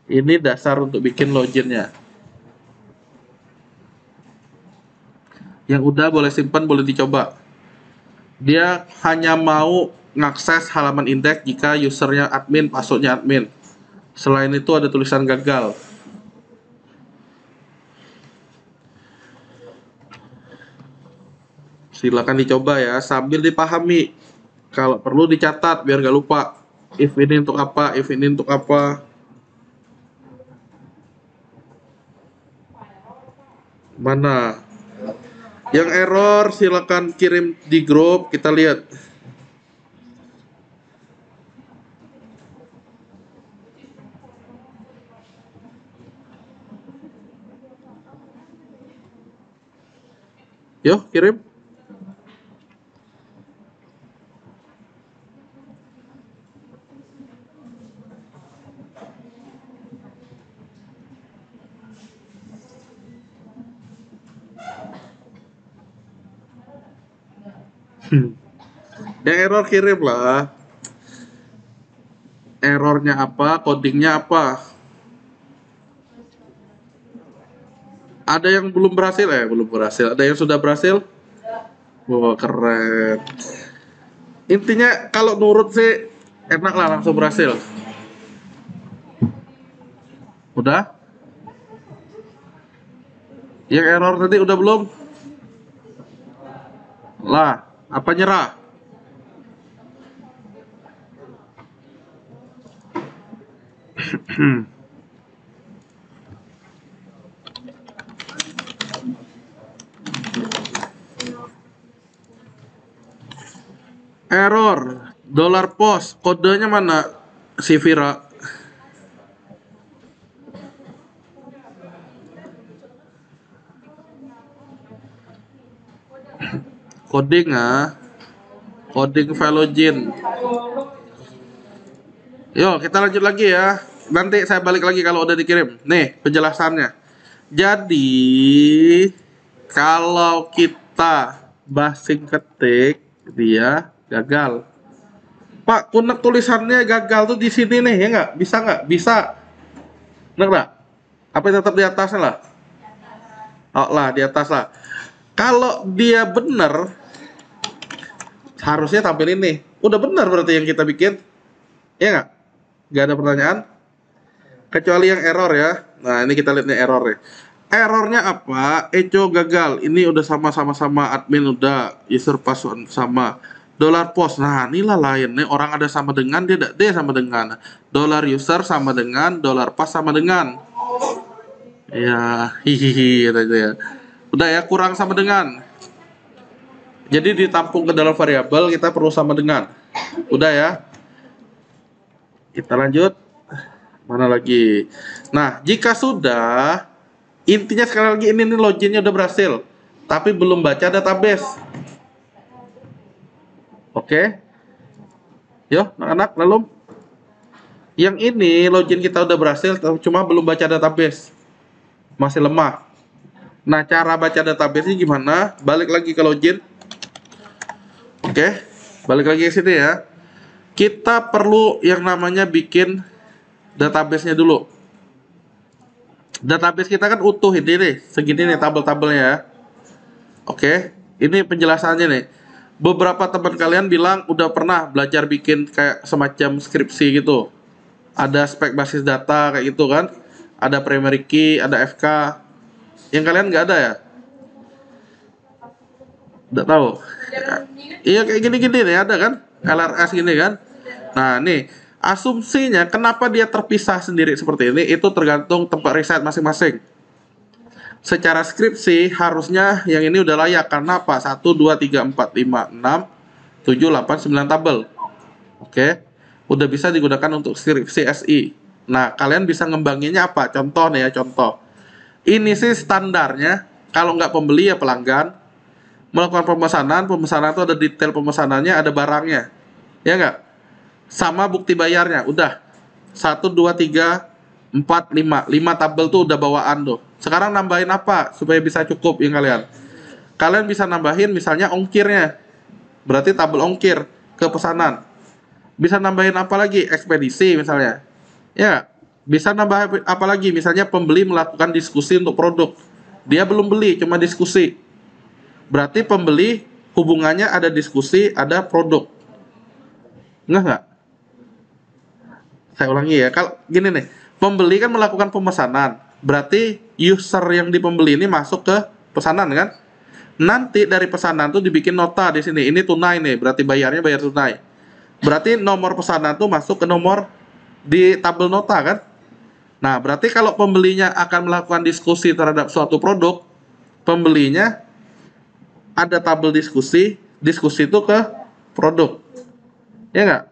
Ini dasar untuk bikin loginnya. Yang udah boleh simpan, boleh dicoba. Dia hanya mau ngakses halaman indeks jika usernya admin, passwordnya admin. Selain itu ada tulisan gagal. Silakan dicoba ya, sambil dipahami. Kalau perlu dicatat biar nggak lupa. If ini untuk apa, if ini untuk apa. Mana? Yang error silakan kirim di grup, kita lihat. Yuk, kirim. Yang error kirim lah. Errornya apa, codingnya apa. Ada yang belum berhasil ya? Belum berhasil. Ada yang sudah berhasil? Wah, keren. Intinya kalau nurut sih enak lah, langsung berhasil. Udah? Yang error tadi udah belum? Lah, apa nyerah? Error, dolar pos, kodenya mana si Vira? Coding coding Velogin. Yo, kita lanjut lagi ya. Nanti saya balik lagi kalau udah dikirim. Nih, penjelasannya. Jadi, kalau kita basing ketik, dia gagal. Pak, kunek tulisannya gagal tuh di sini nih, ya nggak? Bisa nggak? Bisa. Bener nggak? Apa tetap di atasnya lah? Oh lah, di atas lah. Kalau dia bener, harusnya tampil ini. Udah bener berarti yang kita bikin. Ya nggak? Nggak ada pertanyaan? Kecuali yang error ya. Nah, ini kita lihat nih errornya. Errornya apa? Eco gagal. Ini udah sama-sama admin, udah user password sama. Dolar post. Nah, inilah lain nih, orang ada sama dengan dia sama dengan. Dolar user sama dengan dolar pas sama dengan. Ya, hihihi gitu ya. Udah ya, kurang sama dengan. Jadi ditampung ke dalam variabel, kita perlu sama dengan. Udah ya. Kita lanjut. Mana lagi? Nah, jika sudah, intinya sekali lagi ini nih loginnya udah berhasil, tapi belum baca database. Oke. Yuk, anak-anak, lalu yang ini login kita udah berhasil, cuma belum baca database. Masih lemah. Nah, cara baca database-nya gimana? Balik lagi ke login. Oke. Balik lagi ke sini ya. Kita perlu yang namanya bikin database-nya dulu. Database kita kan utuh ini nih, segini nih tabel-tabelnya ya. Oke, ini penjelasannya nih. Beberapa teman kalian bilang udah pernah belajar bikin kayak semacam skripsi gitu. Ada spek basis data kayak gitu kan. Ada primary key, ada FK. Yang kalian nggak ada ya? Nggak tahu. Iya kayak gini-gini nih ada kan? LRS gini kan? Nah nih, asumsinya kenapa dia terpisah sendiri seperti ini itu tergantung tempat riset masing-masing. Secara skripsi harusnya yang ini udah layak karena apa? 1, 2, 3, 4, 5, 6, 7, 8, 9 tabel. Oke. Udah bisa digunakan untuk skripsi SI. Nah, kalian bisa ngembanginnya apa? Contoh nih ya, contoh. Ini sih standarnya, kalau nggak pembeli ya pelanggan. Melakukan pemesanan itu ada detail pemesanannya, ada barangnya. Ya nggak? Sama bukti bayarnya, udah. 1, 2, 3, 4, 5. 5 tabel tuh udah bawaan tuh. Sekarang nambahin apa supaya bisa cukup yang kalian? Kalian bisa nambahin misalnya ongkirnya. Berarti tabel ongkir ke pesanan. Bisa nambahin apa lagi? Ekspedisi misalnya. Ya, bisa nambah apa lagi? Misalnya pembeli melakukan diskusi untuk produk. Dia belum beli, cuma diskusi. Berarti pembeli hubungannya ada diskusi, ada produk. Nggak? Saya ulangi ya. Kalau gini nih, pembeli kan melakukan pemesanan. Berarti user yang di pembeli ini masuk ke pesanan kan? Nanti dari pesanan tuh dibikin nota di sini. Ini tunai nih, berarti bayarnya bayar tunai. Berarti nomor pesanan tuh masuk ke nomor di tabel nota kan? Nah, berarti kalau pembelinya akan melakukan diskusi terhadap suatu produk, pembelinya ada tabel diskusi, diskusi itu ke produk. Ya nggak?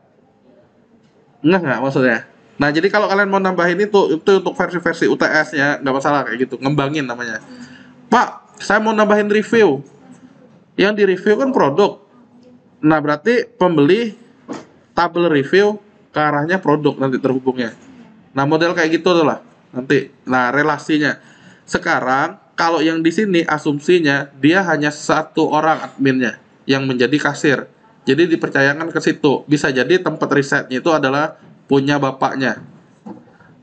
Nggak maksudnya. Nah, jadi kalau kalian mau nambahin itu untuk versi-versi UTS ya, nggak masalah kayak gitu, ngembangin namanya. Pak, saya mau nambahin review. Yang di review kan produk. Nah, berarti pembeli tabel review ke arahnya produk nanti terhubungnya. Nah, model kayak gitu tuh lah nanti. Nah, relasinya. Sekarang kalau yang di sini asumsinya dia hanya satu orang adminnya yang menjadi kasir. Jadi dipercayakan ke situ. Bisa jadi tempat risetnya itu adalah punya bapaknya.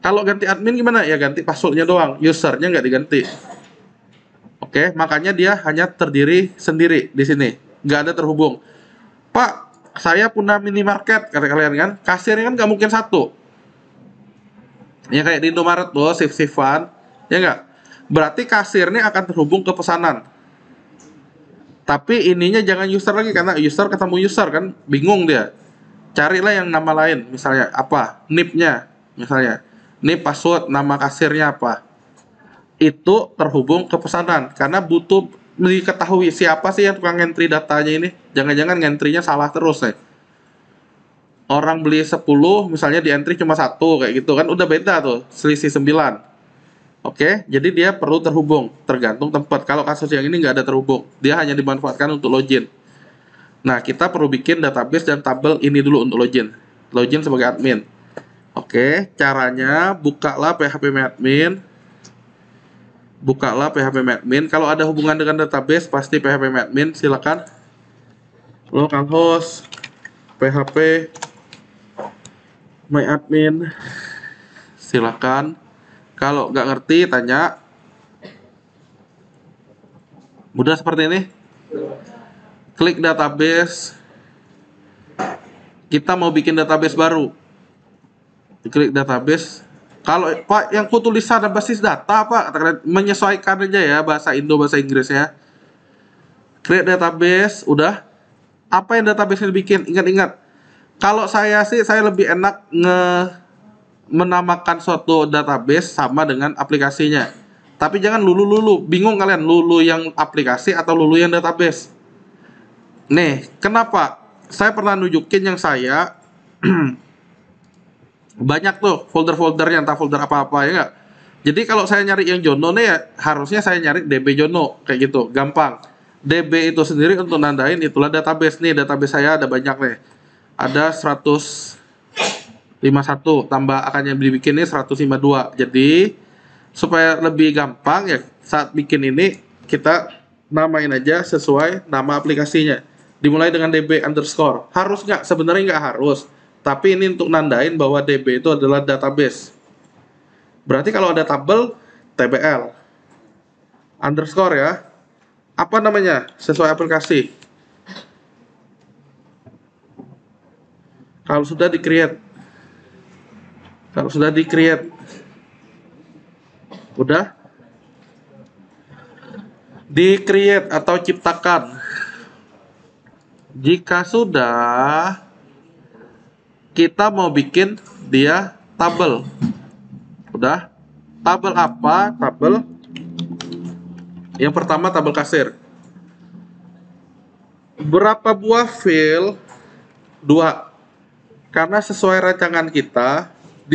Kalau ganti admin gimana? Ya ganti passwordnya doang, usernya nggak diganti. Oke, makanya dia hanya terdiri sendiri di sini, nggak ada terhubung. Pak, saya punya minimarket, kata kalian kan, kasirnya kan nggak mungkin satu. Ya kayak di Indomaret tuh, shift-shiftan, ya nggak? Berarti kasirnya akan terhubung ke pesanan. Tapi ininya jangan user lagi, karena user ketemu user kan, bingung dia. Carilah yang nama lain, misalnya apa? NIP-nya, misalnya. NIP password, nama kasirnya apa? Itu terhubung ke pesanan, karena butuh diketahui siapa sih yang tukang entry datanya ini. Jangan-jangan entry-nya salah terus nih. Orang beli 10, misalnya di entry cuma 1, kayak gitu kan, udah beda tuh, selisih 9. Oke, jadi dia perlu terhubung, tergantung tempat. Kalau kasus yang ini nggak ada terhubung, dia hanya dimanfaatkan untuk login. Nah, kita perlu bikin database dan tabel ini dulu untuk login. Login sebagai admin. Oke, caranya bukalah PHP admin. Bukalah PHP admin. Kalau ada hubungan dengan database, pasti PHP admin. Silakan. Localhost PHP myadmin. Silakan. Kalau nggak ngerti, tanya. Mudah seperti ini. Klik database. Kita mau bikin database baru. Klik database. Kalau Pak yang kutulisan dan basis data Pak, menyesuaikan aja ya bahasa Indo bahasa Inggrisnya. Create database, udah. Apa yang database ini bikin? Ingat-ingat. Kalau saya sih saya lebih enak menamakan suatu database sama dengan aplikasinya. Tapi jangan lulu-lulu. Bingung kalian lulu yang aplikasi atau lulu yang database. Nih, kenapa? Saya pernah nunjukin yang saya banyak tuh folder-foldernya, entah folder apa-apa ya nggak. Jadi kalau saya nyari yang Jono nih ya harusnya saya nyari DB Jono kayak gitu, gampang. DB itu sendiri untuk nandain itulah database nih, database saya ada banyak nih. Ada 151 tambah akan yang dibikin ini 152. Jadi supaya lebih gampang ya saat bikin ini kita namain aja sesuai nama aplikasinya. Dimulai dengan DB underscore. Harus nggak? Sebenarnya nggak harus. Tapi ini untuk nandain bahwa DB itu adalah database. Berarti kalau ada tabel, TBL. Underscore ya. Apa namanya? Sesuai aplikasi. Kalau sudah di-create. Kalau sudah di-create. Udah? Di-create atau ciptakan. Jika sudah, kita mau bikin dia tabel. Udah? Tabel apa? Tabel. Yang pertama tabel kasir. Berapa buah file? 2. Karena sesuai rancangan kita di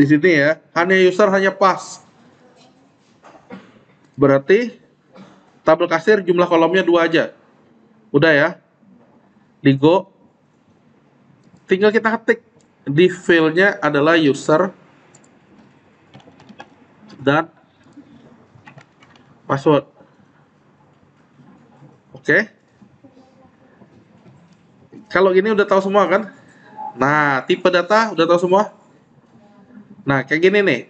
sini ya, hanya user hanya pas. Berarti tabel kasir jumlah kolomnya 2 aja. Udah ya? Digo. Tinggal kita ketik di filenya adalah user dan password. Oke. Kalau gini udah tahu semua kan? Nah, tipe data udah tahu semua? Nah, kayak gini nih.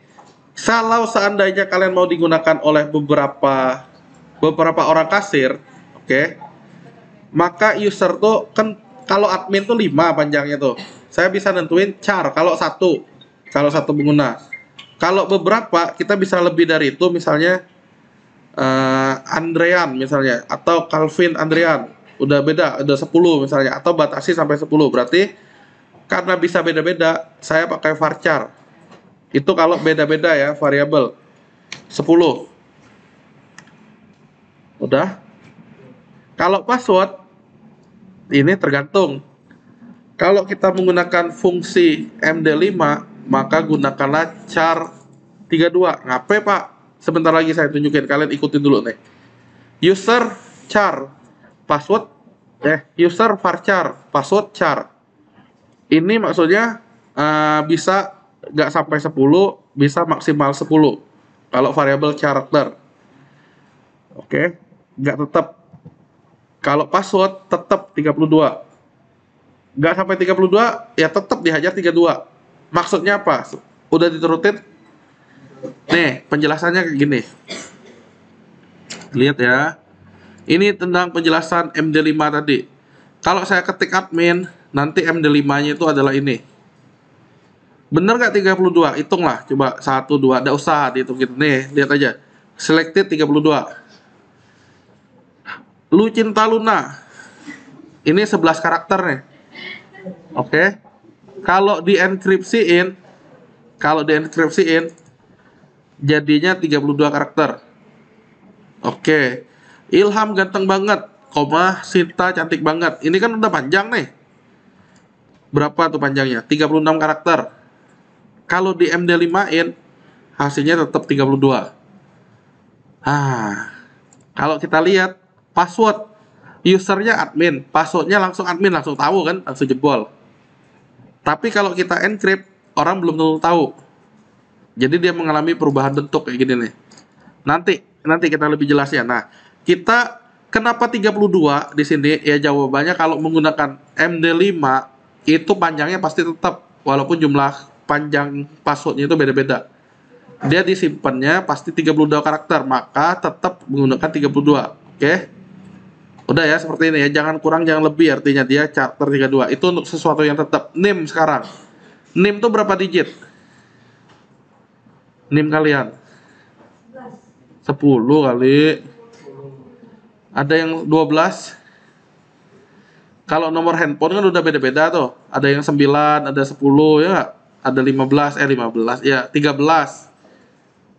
Kalau seandainya kalian mau digunakan oleh beberapa orang kasir, oke. Maka user tuh kan kalau admin tuh 5 panjangnya tuh. Saya bisa nentuin char kalau satu pengguna. Kalau beberapa kita bisa lebih dari itu, misalnya Andrean misalnya, atau Calvin Andrean, udah beda, udah 10 misalnya, atau batasi sampai 10. Berarti karena bisa beda-beda, saya pakai varchar. Itu kalau beda-beda ya, variabel 10. Udah. Kalau password ini tergantung. Kalau kita menggunakan fungsi MD5, maka gunakanlah char 32. Ngapain Pak? Sebentar lagi saya tunjukin, kalian ikutin dulu nih. User char password user varchar password char. Ini maksudnya bisa nggak sampai 10, bisa maksimal 10 kalau variabel karakter. Oke, nggak tetap. Kalau password tetap 32. Nggak sampai 32 ya tetap dihajar 32. Maksudnya apa? Udah diturutin? Nih, penjelasannya kayak gini. Lihat ya. Ini tentang penjelasan MD5 tadi. Kalau saya ketik admin, nanti MD5-nya itu adalah ini. Bener nggak 32? Hitunglah. Coba 1, 2. Nggak usah dihitung gitu. Nih, lihat aja. Selected 32. Lucinta Luna. Ini 11 karakter nih. Oke. Kalau dienkripsiin, jadinya 32 karakter. Oke. Ilham ganteng banget, Sinta cantik banget. Ini kan udah panjang nih. Berapa tuh panjangnya? 36 karakter. Kalau di MD5-in, hasilnya tetap 32. Kalau kita lihat password, usernya admin, passwordnya langsung admin, langsung tahu kan, langsung jebol. Tapi kalau kita encrypt, orang belum tentu tahu. Jadi dia mengalami perubahan bentuk kayak gini nih. Nanti kita lebih jelas ya. Nah, kita kenapa 32 di sini? Ya jawabannya kalau menggunakan MD5 itu panjangnya pasti tetap walaupun jumlah panjang passwordnya itu beda-beda. Dia disimpannya pasti 32 karakter, maka tetap menggunakan 32. Oke? Udah ya seperti ini ya, jangan kurang jangan lebih, artinya dia charter 32. Itu untuk sesuatu yang tetap. NIM sekarang. NIM itu berapa digit? NIM kalian? 10 kali. Ada yang 12. Kalau nomor handphone kan udah beda-beda tuh. Ada yang 9, ada 10 ya nggak? Ada 15 ya, 13.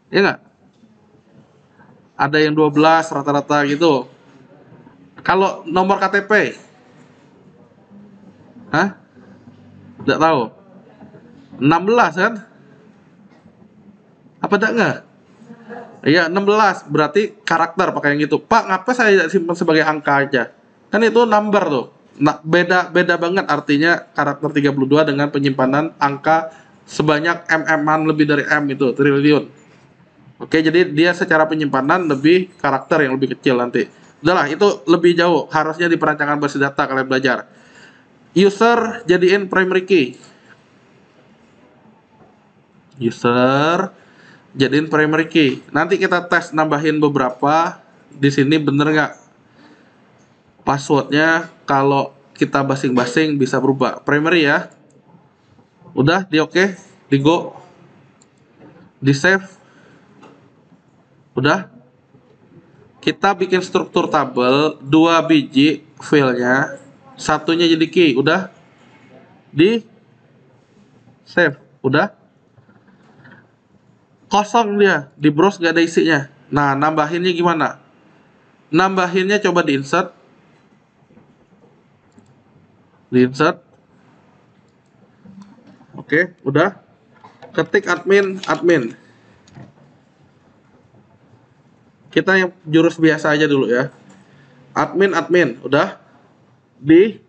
Ya nggak? Ada yang 12 rata-rata gitu. Kalau nomor KTP? Hah? Nggak tahu. 16 kan? Apa enggak? Iya, 16 berarti karakter pakai yang gitu. Pak, ngapa saya simpan sebagai angka aja? Kan itu number tuh. Nah, beda banget artinya karakter 32 dengan penyimpanan angka sebanyak MM-an lebih dari M itu, triliun. Oke, jadi dia secara penyimpanan lebih karakter yang lebih kecil nanti. Udahlah, itu lebih jauh. Harusnya di perancangan basis data kalian belajar. User jadiin primary key. User jadiin primary key. Nanti kita tes nambahin beberapa. Di sini bener nggak passwordnya kalau kita basing-basing bisa berubah. Primary ya. Udah di oke, di go, di save. Udah. Kita bikin struktur tabel 2 biji filenya, satunya jadi key. Udah. Di save. Udah. Kosong dia, di browse gak ada isinya. Nah, nambahinnya gimana? Nambahinnya coba di insert. Oke, udah. Ketik admin. Kita yang jurus biasa aja dulu ya. Admin, udah. Di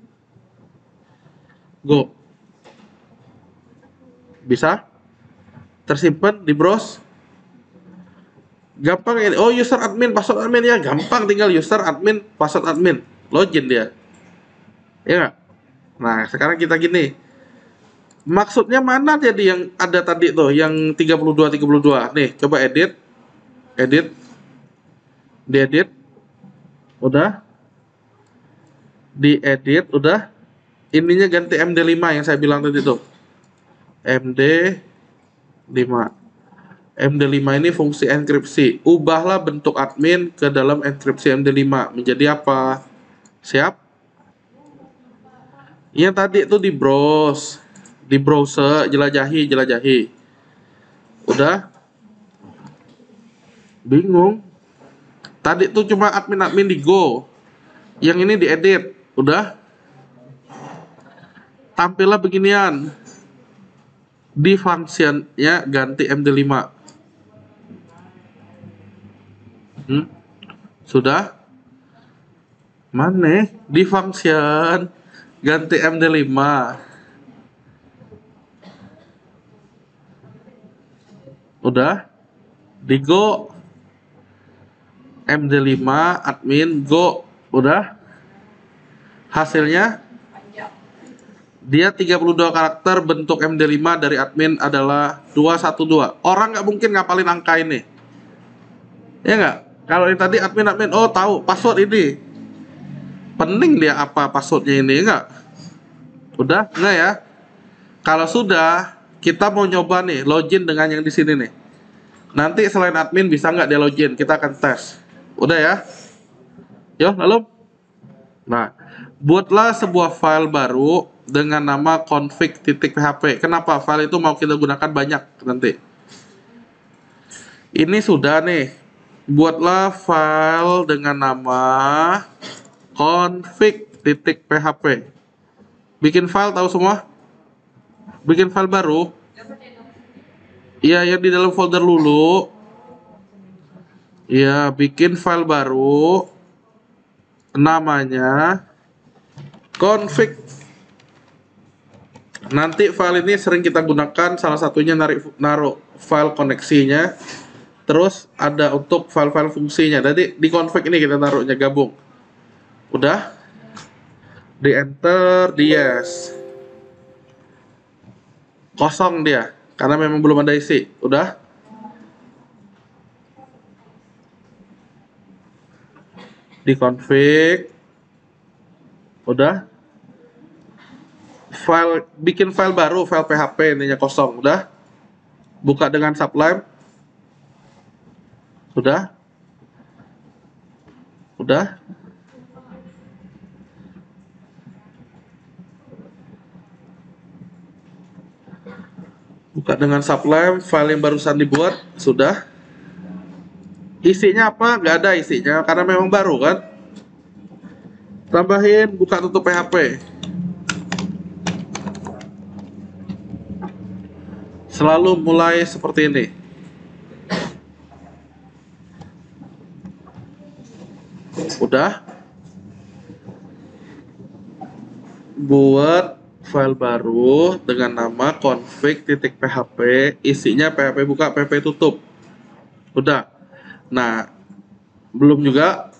go. Bisa? Tersimpan di browse. Gampang ini. Oh, user admin, password admin ya, gampang, tinggal user admin, password admin, login dia. Ya nggak? Nah, sekarang kita gini. Maksudnya mana jadi yang ada tadi tuh, yang 32. Nih, coba edit. Diedit. Udah. Diedit, udah. Ininya ganti MD5 yang saya bilang tadi tuh. MD5. MD5 ini fungsi enkripsi. Ubahlah bentuk admin ke dalam enkripsi MD5 menjadi apa? Siap? Yang tadi itu di browser, jelajahi. Udah? Bingung? Tadi tuh cuma admin di Go. Yang ini diedit. Udah? Tampillah beginian. Di functionnya ganti MD5. Sudah? Mana? Di function ganti MD5. Udah? Di Go MD5 admin Go. Udah? Hasilnya dia 32 karakter, bentuk MD5 dari admin adalah 212. Orang nggak mungkin ngapalin angka ini. Ya nggak? Kalau ini tadi admin, oh tahu password ini. Pening dia apa passwordnya ini, enggak? Udah? Enggak ya? Kalau sudah, kita mau nyoba nih, login dengan yang di sini nih. Nanti selain admin bisa nggak dia login? Kita akan tes. Udah ya? Yo, lalu? Nah, buatlah sebuah file baru dengan nama config.php. Kenapa? File itu mau kita gunakan banyak nanti. Ini sudah nih. Buatlah file dengan nama config.php. Bikin file tahu semua? Bikin file baru. Iya, yang di dalam folder dulu. Iya, bikin file baru. Namanya config. Nanti file ini sering kita gunakan, salah satunya naruh file koneksinya. Terus ada untuk file-file fungsinya. Jadi di config ini kita taruhnya gabung. Udah? Di enter, di yes. Kosong dia, karena memang belum ada isi. Udah? Di config. Udah? Bikin file baru, file PHP, ininya kosong. Udah? Buka dengan Sublime. Sudah? Udah? Buka dengan Sublime, file yang barusan dibuat. Sudah? Isinya apa? Nggak ada isinya, karena memang baru kan? Tambahin, buka tutup PHP. Selalu mulai seperti ini. Udah? Buat file baru dengan nama config.php, isinya PHP buka, PHP tutup. Udah. Nah, belum juga.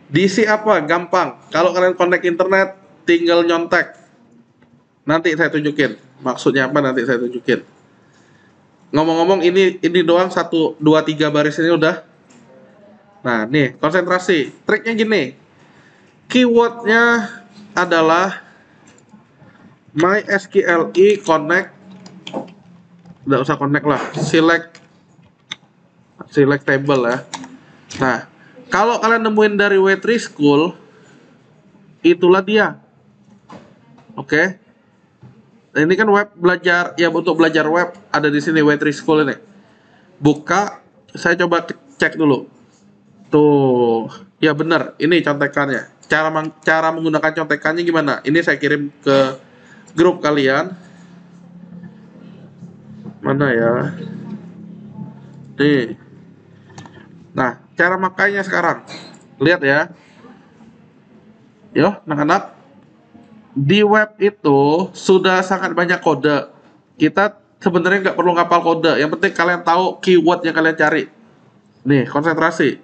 Diisi apa? Gampang. Kalau kalian connect internet, tinggal nyontek. Nanti saya tunjukin. Maksudnya apa nanti saya tunjukin. Ngomong-ngomong, ini doang 1, 2, 3 baris ini udah. Nah, nih, konsentrasi. Triknya gini. Keywordnya adalah MySQLi connect. Nggak usah connect lah. Select table ya. Nah, kalau kalian nemuin dari W3 School, itulah dia. Oke. Nah, ini kan web belajar, ya untuk belajar web ada di sini W3 School ini. Buka, saya coba cek dulu. Tuh, ya benar, ini contekannya. Cara menggunakan contekannya gimana? Ini saya kirim ke grup kalian. Mana ya? Nih. Nah, cara makainya sekarang. Lihat ya. Yo, anak-anak. Di web itu sudah sangat banyak kode. Kita sebenarnya nggak perlu ngapal kode. Yang penting kalian tahu keyword yang kalian cari. Nih, konsentrasi.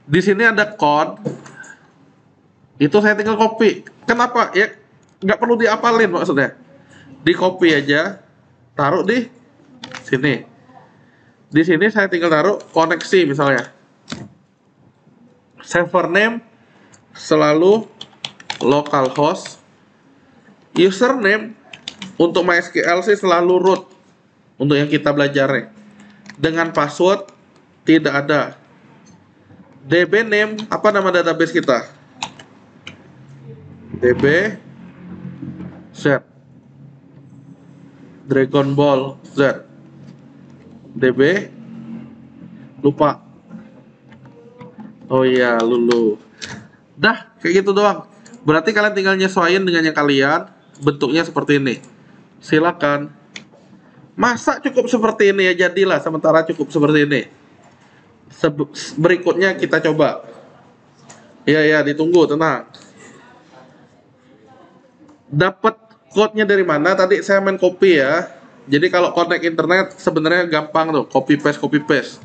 Di sini ada code. Itu saya tinggal copy. Kenapa? Ya nggak perlu diapalin maksudnya. Di copy aja, taruh di sini. Di sini saya tinggal taruh koneksi misalnya. Server name selalu localhost. Username untuk MySQL sih selalu root. untuk yang kita belajar dengan password tidak ada. DB name, apa nama database kita? DB Z Dragon Ball Z. DB lupa. Oh iya, Lulu. Dah, kayak gitu doang. Berarti kalian tinggal nyesuaiin dengan yang kalian. Bentuknya seperti ini. Silakan. Masa cukup seperti ini ya, jadilah sementara cukup seperti ini. Berikutnya kita coba. Ya, ditunggu, tenang. Dapat code-nya dari mana? Tadi saya main copy ya. Jadi kalau connect internet sebenarnya gampang tuh, copy paste.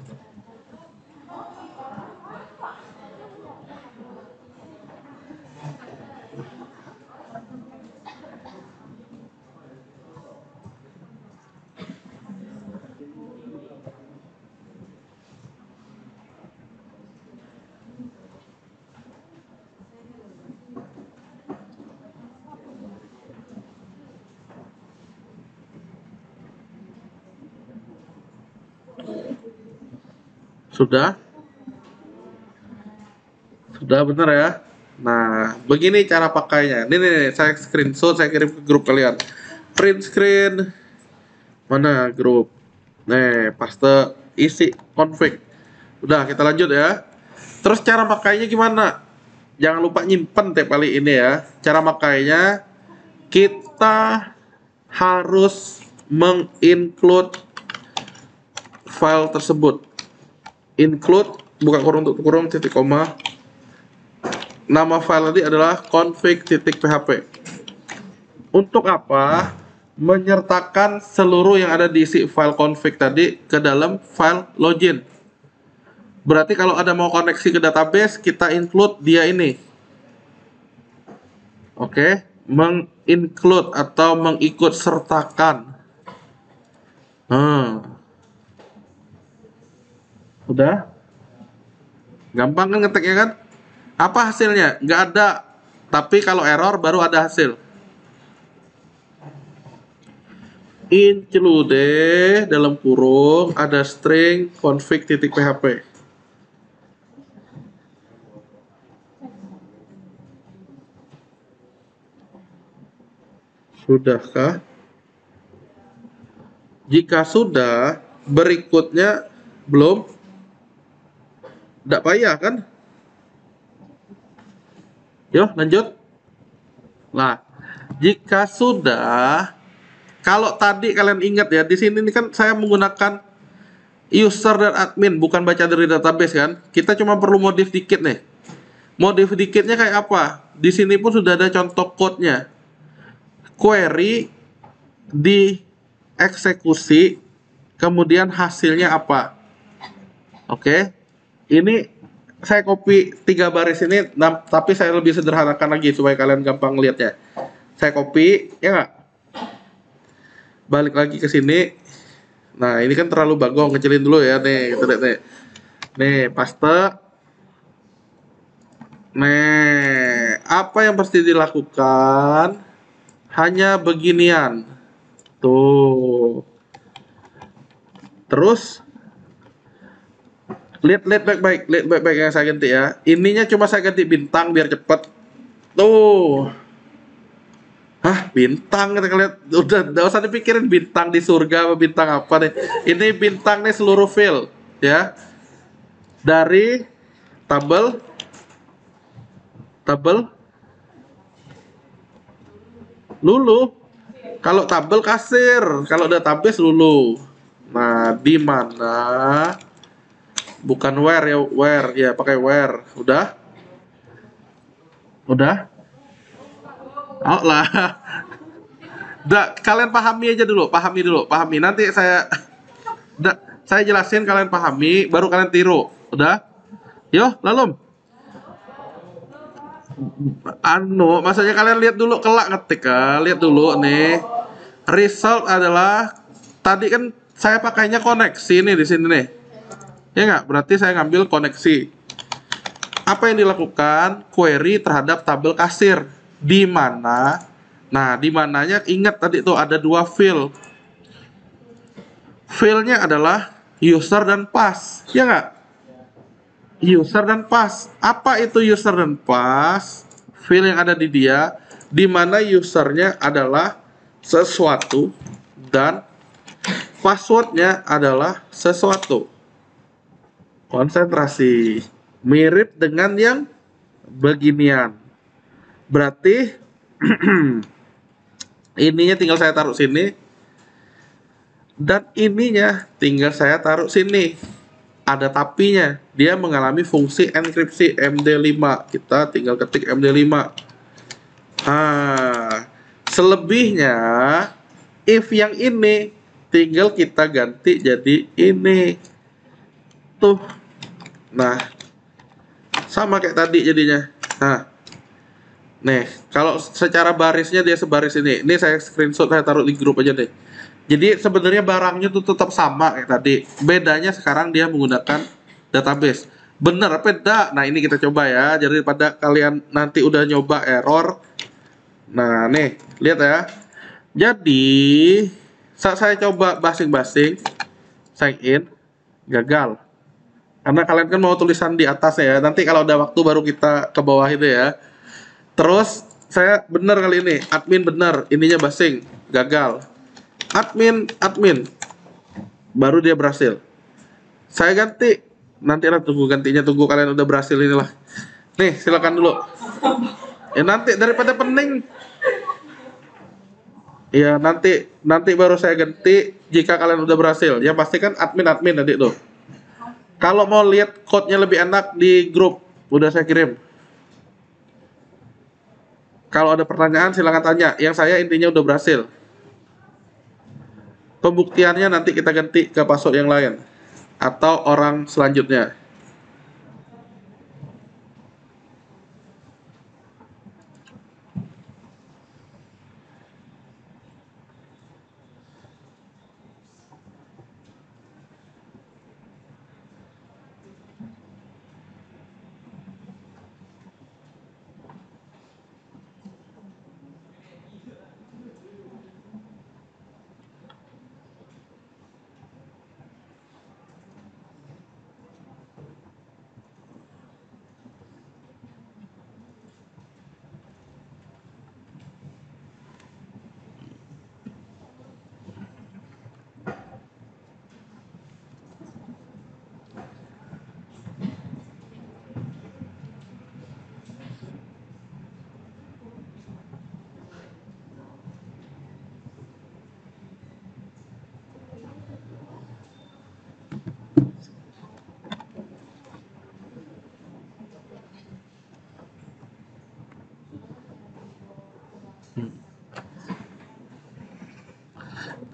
Sudah? Sudah bener ya? Nah, begini cara pakainya. Nih, saya screenshot, saya kirim ke grup kalian. Print screen. Mana grup? Nih, paste isi config. Udah, kita lanjut ya. Terus cara pakainya gimana? Jangan lupa nyimpen tiap kali ini ya. Cara makainya kita harus menginclude file tersebut. Include buka kurung tutup kurung titik koma. Nama file tadi adalah config.php. Untuk apa? Menyertakan seluruh yang ada di isi file config tadi ke dalam file login. Berarti kalau ada mau koneksi ke database, kita include dia ini. Oke, menginclude atau mengikut sertakan. Udah? Gampang kan ngetiknya kan? Apa hasilnya? Nggak ada. Tapi kalau error baru ada hasil. Include dalam kurung ada string config.php. Sudahkah? Jika sudah, berikutnya belum. Tidak payah kan? Yuk lanjut. Nah, jika sudah, kalau tadi kalian ingat ya, di sini kan saya menggunakan user dan admin, bukan baca dari database kan? Kita cuma perlu modif dikit nih. Modif dikitnya kayak apa? Di sini pun sudah ada contoh code-nya. Query dieksekusi, kemudian hasilnya apa? Oke. Ini saya copy 3 baris ini, tapi saya lebih sederhanakan lagi supaya kalian gampang lihatnya. Saya copy, ya nggak? Balik lagi ke sini. Nah, ini kan terlalu bagong, kecilin dulu ya nih, kita lihat nih. Nih, paste. Nih, apa yang pasti dilakukan? Hanya beginian. Tuh. Terus lihat baik-baik yang saya ganti ya. Ininya cuma saya ganti bintang biar cepet. Tuh. Hah, bintang kita lihat, udah usah dipikirin bintang di surga apa bintang apa nih. Ini bintang nih seluruh field ya. Dari tabel Lulu. Kalau tabel kasir, kalau database Lulu. Nah, di mana? Bukan where ya, pakai where. Udah? Oh lah. Kalian pahami aja dulu, pahami. Nanti saya jelasin, kalian pahami, baru kalian tiru. Udah? Yo, lalu. Maksudnya kalian lihat dulu, kelak ngetik kan, lihat dulu nih. Result adalah tadi kan saya pakainya koneksi nih di sini nih. Ya nggak? Berarti saya ngambil koneksi. Apa yang dilakukan? Query terhadap tabel kasir. Di mana? Nah, di mananya ingat tadi tuh ada 2 field. File-nya adalah user dan pass, ya nggak? User dan pass. Apa itu user dan pass? File yang ada di dia, di mana usernya adalah sesuatu dan passwordnya adalah sesuatu. Konsentrasi. Mirip dengan yang beginian. Berarti ininya tinggal saya taruh sini, dan ininya tinggal saya taruh sini. Ada tapinya, dia mengalami fungsi enkripsi MD5. Kita tinggal ketik MD5. Nah, selebihnya if yang ini tinggal kita ganti jadi ini tuh. Nah, sama kayak tadi jadinya. Nah, nih kalau secara barisnya dia sebaris ini. Ini saya screenshot, saya taruh di grup aja deh. Jadi sebenarnya barangnya tuh tetap sama kayak tadi. Bedanya sekarang dia menggunakan database. Bener apa enggak? Nah, ini kita coba ya. Jadi pada kalian nanti udah nyoba error. Nah, nih, lihat ya. Jadi saat saya coba basing-basing sign in, gagal. Karena kalian kan mau tulisan di atas ya. Nanti kalau ada waktu baru kita ke bawah itu ya. Terus saya bener kali ini, admin bener, ininya basing, gagal. Admin, baru dia berhasil. Saya ganti, nanti lah tunggu gantinya, tunggu kalian udah berhasil inilah. Nih, silakan dulu. Nanti daripada pening, ya nanti baru saya ganti jika kalian udah berhasil. Ya pasti kan admin tadi tuh. Kalau mau lihat code-nya lebih enak di grup, udah saya kirim. Kalau ada pertanyaan silahkan tanya. Yang saya intinya udah berhasil. Pembuktiannya nanti kita ganti ke password yang lain atau orang selanjutnya.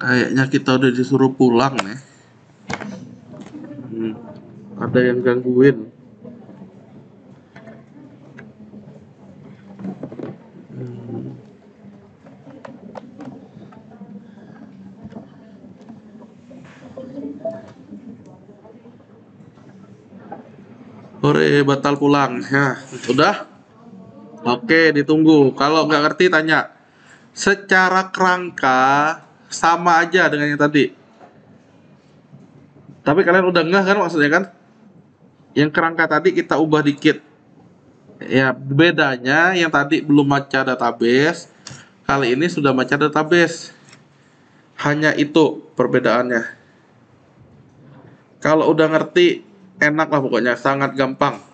Kayaknya kita udah disuruh pulang nih. Ada yang gangguin. Hore, batal pulang. Ya, udah? Oke, ditunggu. Kalau nggak ngerti tanya. Secara kerangka sama aja dengan yang tadi. Tapi kalian udah ngeh kan maksudnya kan? Yang kerangka tadi kita ubah dikit. Ya, bedanya yang tadi belum baca database, kali ini sudah baca database. Hanya itu perbedaannya. Kalau udah ngerti, enak lah pokoknya, sangat gampang.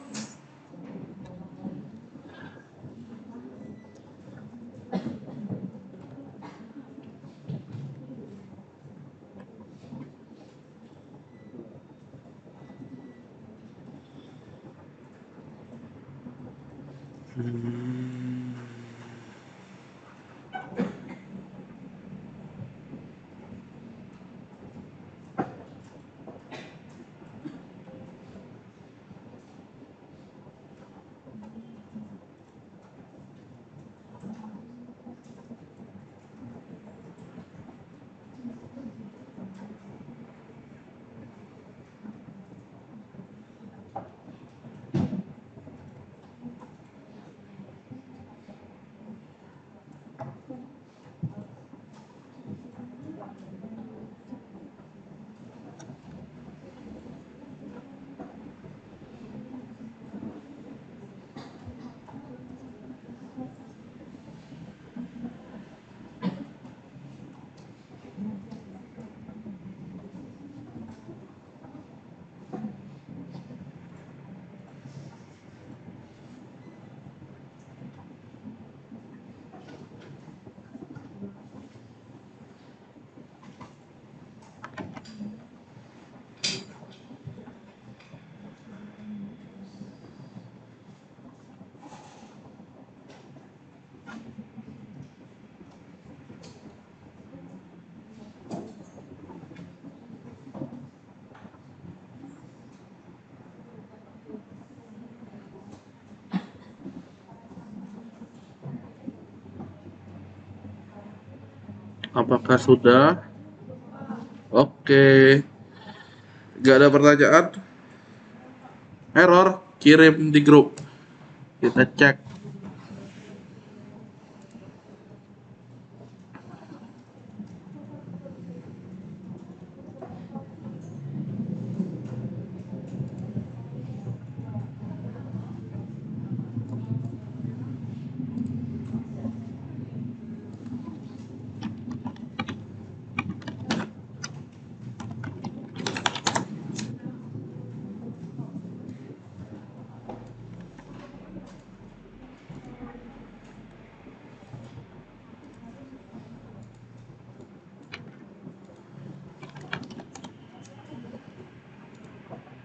Apakah sudah? Oke. Gak ada pertanyaan? Error, kirim di grup. Kita cek.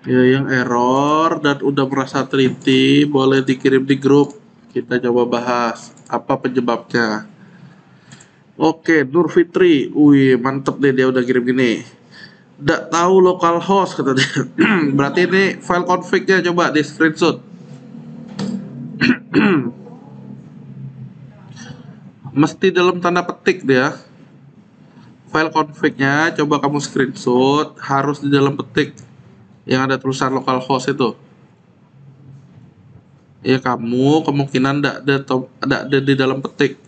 Ya, yang error dan udah merasa teliti boleh dikirim di grup. Kita coba bahas apa penyebabnya. Oke, Nur Fitri, wih mantep deh dia udah kirim gini. Nggak tahu localhost kata dia. Berarti ini file config-nya coba di screenshot. Mesti dalam tanda petik dia. File config-nya coba kamu screenshot, harus di dalam petik yang ada tulisan localhost itu. Ya kamu kemungkinan nggak ada di dalam petik.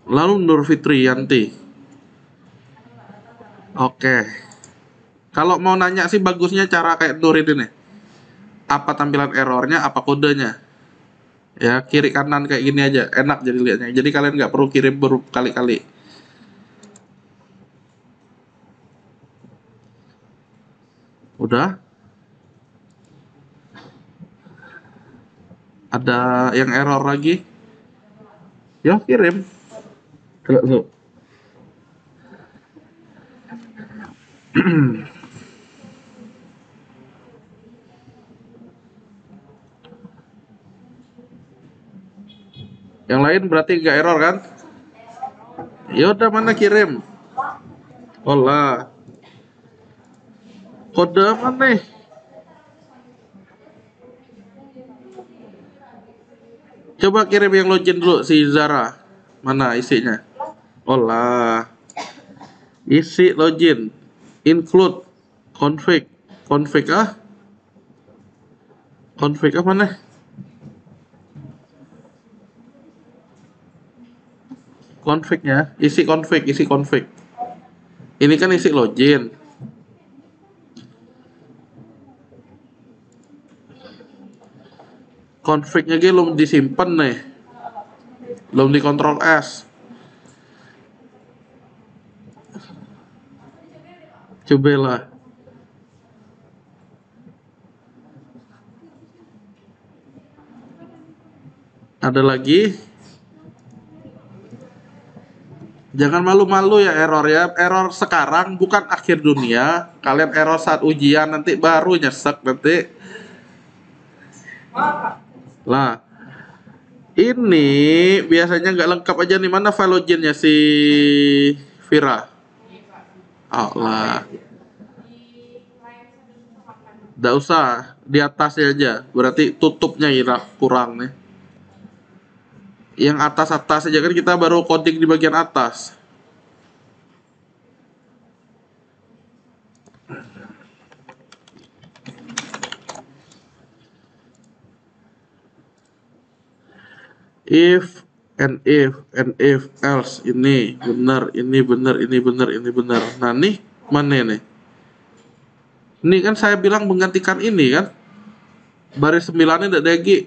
Lalu Nur Fitriyanti. Oke. Kalau mau nanya sih bagusnya cara kayak Nur ini nih. Apa tampilan errornya, apa kodenya. Ya kiri kanan kayak gini aja, enak jadi lihatnya. Jadi kalian nggak perlu kirim berkali-kali. Udah? Ada yang error lagi? Ya kirim. Tuh. Yang lain berarti nggak error kan? Ya udah mana kirim? Olah. Kode mana nih? Coba kirim yang login dulu si Zara. Mana isinya? Olah. Isi login. Include. Config. Config ah? Config apa nih? Config-nya, isi config, isi config. Ini kan isi login. Config-nya belum disimpan nih. Belum di Ctrl S. Cobalah. Ada lagi? Jangan malu-malu ya error ya. Error sekarang bukan akhir dunia. Kalian error saat ujian nanti baru nyesek nanti. Lah, ini biasanya nggak lengkap aja nih. Mana file loginnya si Vira? Oh lah. Nggak usah, di atasnya aja. Berarti tutupnya kurang nih. Yang atas-atas aja kan kita baru coding di bagian atas. If and if else, ini benar, ini benar, ini benar, ini benar. Nah nih mana nih? Ini kan saya bilang menggantikan ini kan. Baris 9 ini tidak lagi.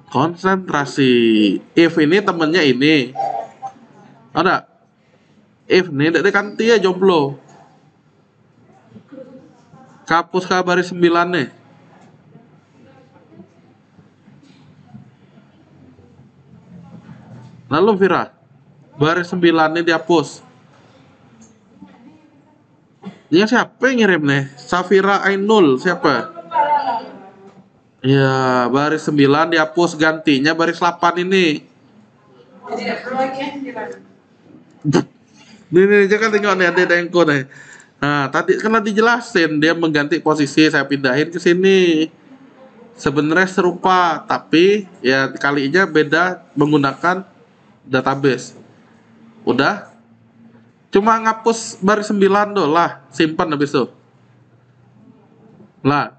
Konsentrasi. If ini temennya ini. Ada. If nih tidak ganti ya jomblo. Kapus ke baris 9 nih. Lalu Vira, baris 9 ini dihapus. Ya siapa yang ngirim nih? Safira Ainul, siapa? Ya, baris 9 dihapus, gantinya baris 8 ini. Ini aja kan tengok nih ada tengko nih. Nah, tadi kan dijelasin dia mengganti posisi, saya pindahin ke sini. Sebenarnya serupa, tapi ya kalinya beda menggunakan database. Udah? Cuma ngapus baris 9 doh lah, simpan habis itu. Lah.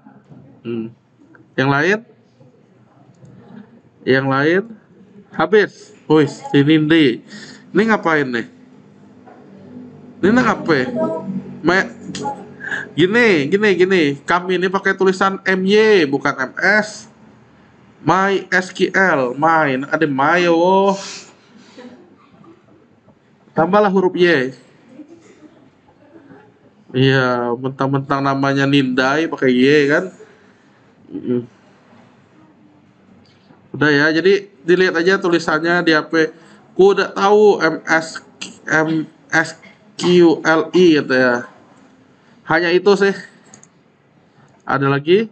Yang lain? Yang lain? Habis. Wih, si Nindi. Ini ngapain nih? Ini ngapain? Gini. Kami ini pakai tulisan MY bukan MS. MySQL, main ada mayo. Tambahlah huruf Y. Iya, mentang-mentang namanya Nindai pakai Y kan. Udah ya, jadi dilihat aja tulisannya di HP. Ku udah tahu MSQLI gitu ya. Hanya itu sih. Ada lagi?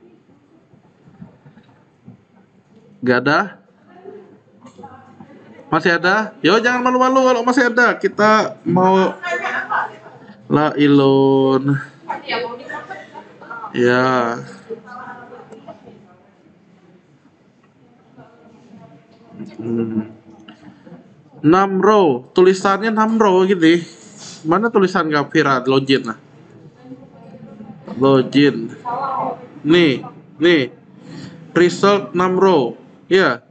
Gak ada? Masih ada? Yo, jangan malu-malu kalau masih ada. Kita mau La ilun. Ya. Namro, tulisannya Namro gitu. Mana tulisan Gapira login lah. Login. Nih. Result Namro. Ya.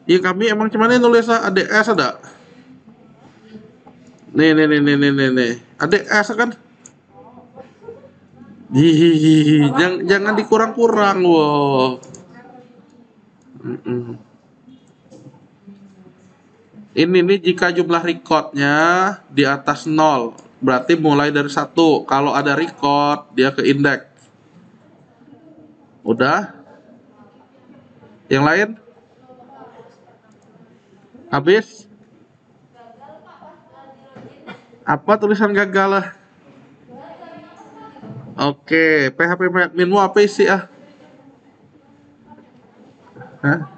Ya kami emang cuman ini nulis ADS ada. Nih. ADS kan? Hihihi, jangan dikurang-kurang, wow. Ini nih jika jumlah recordnya di atas 0, berarti mulai dari 1. Kalau ada record, dia ke indeks. Udah? Yang lain? Habis? Apa tulisan gagal lah? Oke, PHP adminmu apa isi ah? Hah?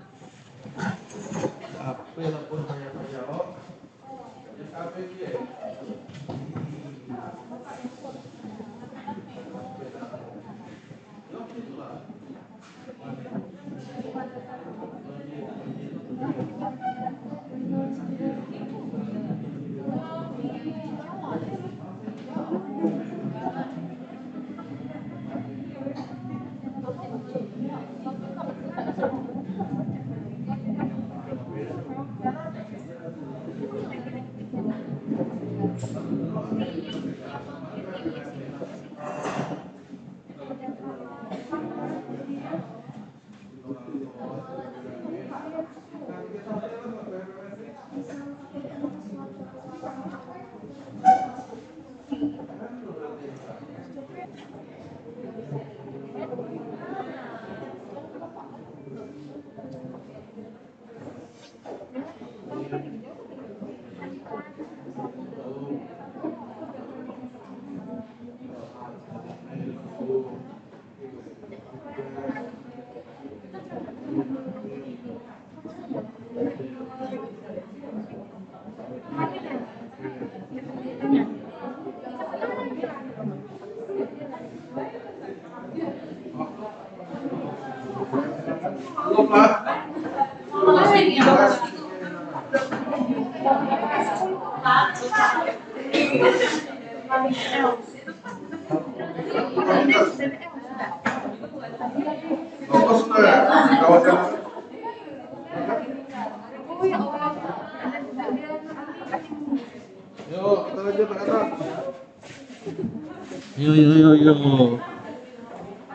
Yo, kita lanjut anak-anak.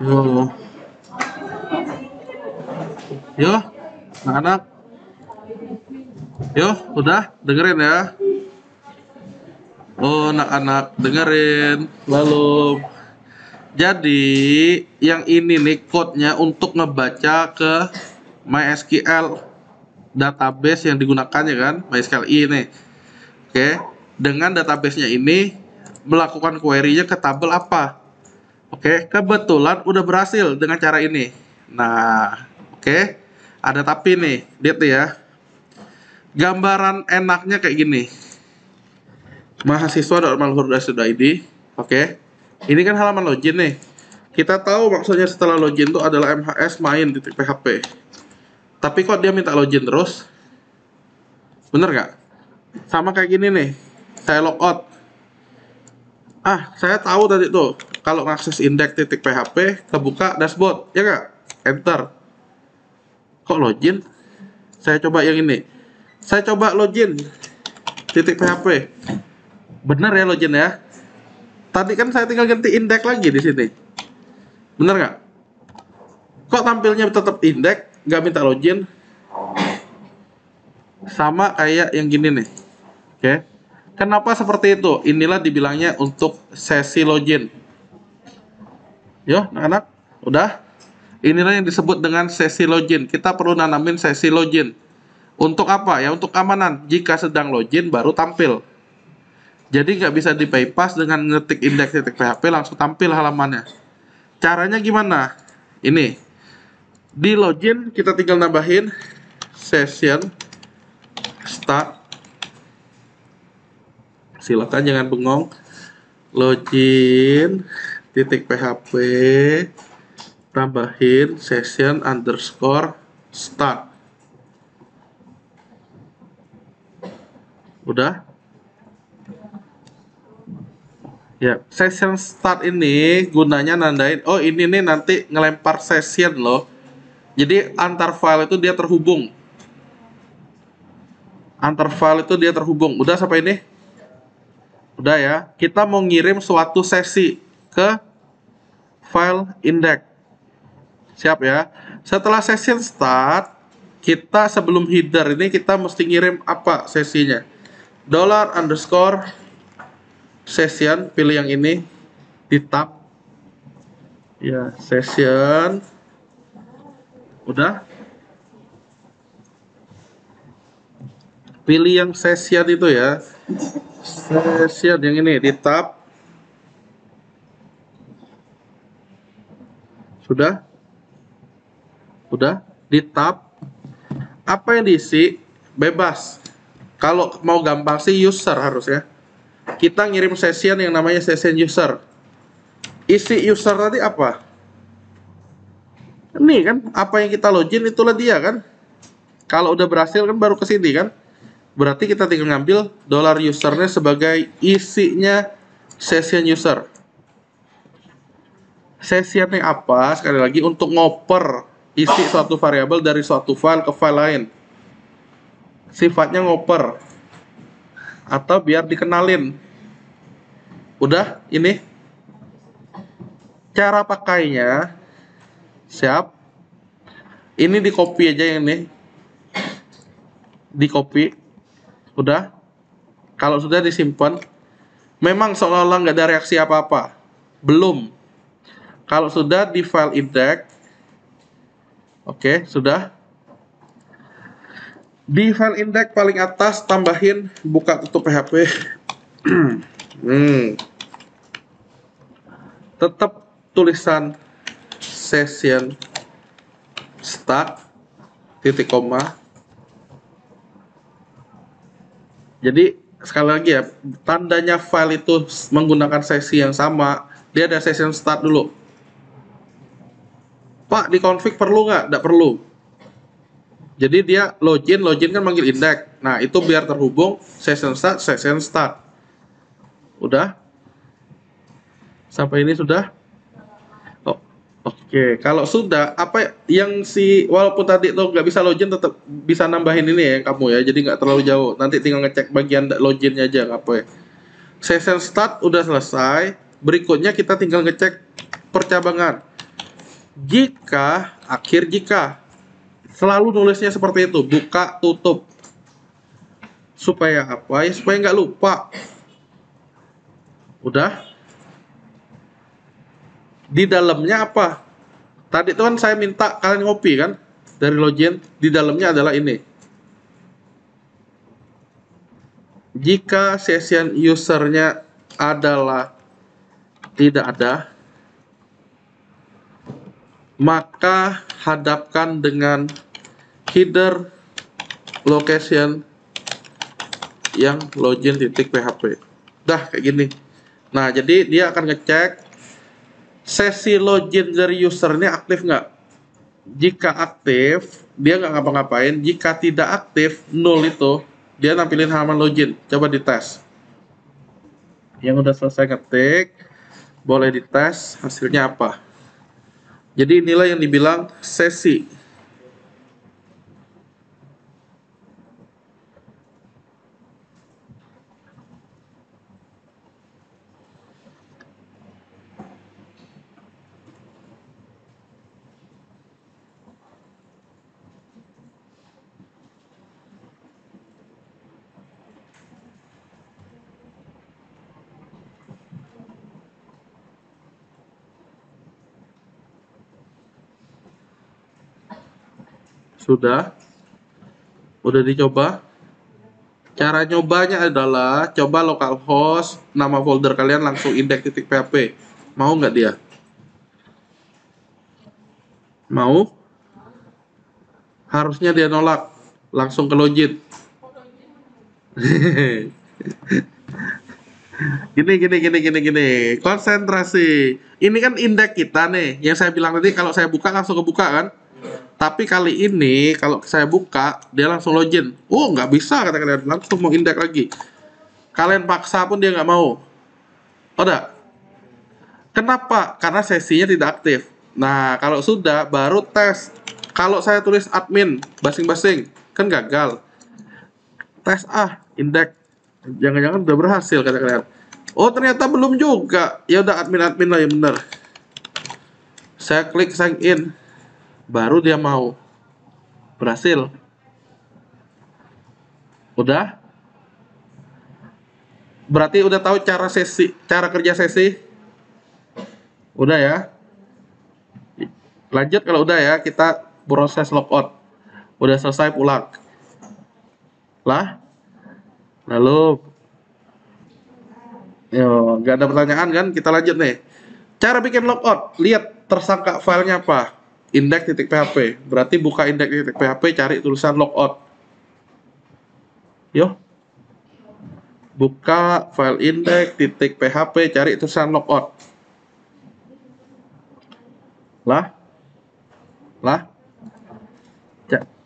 Yo. Yo, anak-anak. Yo, udah dengerin ya. Oh, anak-anak dengerin. Lalu, jadi yang ini nih code-nya untuk ngebaca ke MySQL database yang digunakan ya kan, MySQL ini. Oke, dengan database-nya ini melakukan query-nya ke tabel apa? Oke, kebetulan udah berhasil dengan cara ini. Nah, oke. Ada tapi nih, lihat ya. Gambaran enaknya kayak gini. mahasiswa.malhur.id. Oke. Ini kan halaman login nih. Kita tahu maksudnya setelah login itu adalah mhs main.php. Tapi kok dia minta login terus? Bener nggak? Sama kayak gini nih, saya logout. Saya tahu tadi tuh, kalau ngakses index.php, kebuka dashboard, ya nggak? Enter. Kok login? Saya coba yang ini. Saya coba login .php. Bener ya login ya? Tadi kan saya tinggal ganti index lagi di sini. Bener nggak? Kok tampilnya tetap index, nggak minta login? Sama kayak yang gini nih. Oke. Kenapa seperti itu? Inilah dibilangnya untuk sesi login. Yo, anak-anak, udah? Inilah yang disebut dengan sesi login. Kita perlu nanamin sesi login. Untuk apa? Ya, untuk keamanan. Jika sedang login, baru tampil. Jadi nggak bisa di bypass dengan ngetik index.php langsung tampil halamannya. Caranya gimana? Ini. Di login, kita tinggal nambahin session start. Silakan jangan bengong. Login.php tambahin session underscore start. Udah? Ya, session start ini gunanya nandain, oh ini nih nanti ngelempar session loh. Jadi antar file itu dia terhubung. Antar file itu dia terhubung. Udah sampai ini? Udah ya. Kita mau ngirim suatu sesi ke file index. Siap ya. Setelah session start, kita sebelum header ini kita mesti ngirim apa sesinya? $_ session, pilih yang ini di tab. Ya, session. Udah. Pilih yang session itu ya. Session yang ini di tab. Sudah? Udah? Di tab. Apa yang diisi? Bebas. Kalau mau gampang sih user harus ya. Kita ngirim session yang namanya session user. Isi user tadi apa? Ini kan, apa yang kita login itulah dia kan. Kalau udah berhasil kan baru ke sini kan. Berarti kita tinggal ngambil $usernya sebagai isinya session user. Sessionnya apa? Sekali lagi untuk ngoper isi suatu variabel dari suatu file ke file lain. Sifatnya ngoper. Atau biar dikenalin. Udah, ini cara pakainya. Siap. Ini di copy aja yang ini. Di copy. Udah. Kalau sudah disimpan, memang seolah-olah nggak ada reaksi apa-apa. Belum. Kalau sudah di file index, oke, sudah. Di file index paling atas tambahin buka tutup PHP. Tetap tulisan session start titik koma. Jadi sekali lagi ya, tandanya file itu menggunakan sesi yang sama, dia ada session start dulu. Pak, di config perlu nggak? Nggak perlu. Jadi dia login kan manggil index. Nah, itu biar terhubung session start. Udah? Sampai ini sudah? Oh, oke. Kalau sudah, apa yang walaupun tadi tuh nggak bisa login, tetap bisa nambahin ini ya kamu ya. Jadi nggak terlalu jauh. Nanti tinggal ngecek bagian loginnya aja apa ya. Session start udah selesai. Berikutnya kita tinggal ngecek percabangan. Jika selalu nulisnya seperti itu, buka tutup. Supaya apa ya? Supaya nggak lupa. Udah. Di dalamnya apa? Tadi itu kan saya minta kalian ngopi kan dari login. Di dalamnya adalah ini. Jika session usernya adalah tidak ada, maka hadapkan dengan header location yang login.php. Dah kayak gini. Nah, jadi dia akan ngecek sesi login dari user ini aktif nggak. Jika aktif, dia nggak ngapa-ngapain. Jika tidak aktif, null itu, dia nampilin halaman login. Coba dites. Yang udah selesai ngetik, boleh dites hasilnya apa. Jadi inilah yang dibilang sesi. Sudah dicoba. Cara nyobanya adalah coba localhost, nama folder kalian langsung index.php. Mau nggak dia? Mau? Harusnya dia nolak. Langsung ke login. Gini. Konsentrasi. Ini kan indeks kita nih. Yang saya bilang tadi kalau saya buka langsung kebuka kan? Tapi kali ini kalau saya buka dia langsung login. Oh nggak bisa kata kalian, langsung mau indeks lagi. Kalian paksa pun dia nggak mau. Oh enggak? Kenapa? Karena sesinya tidak aktif. Nah kalau sudah baru tes. Kalau saya tulis admin basing-basing kan gagal. Tes indeks. Jangan-jangan udah berhasil kata kalian. Oh ternyata belum juga. Ya udah admin lah yang benar. Saya klik sign in. Baru dia mau. Berhasil. Udah? Berarti udah tahu cara kerja sesi? Udah ya? Lanjut kalau udah ya, kita proses logout. Udah selesai pulang. Lalu yo, nggak ada pertanyaan kan? Kita lanjut nih. Cara bikin logout, lihat tersangka filenya apa? Index.php. Berarti buka index.php, cari tulisan logout. Yo. Buka file index.php, cari tulisan logout.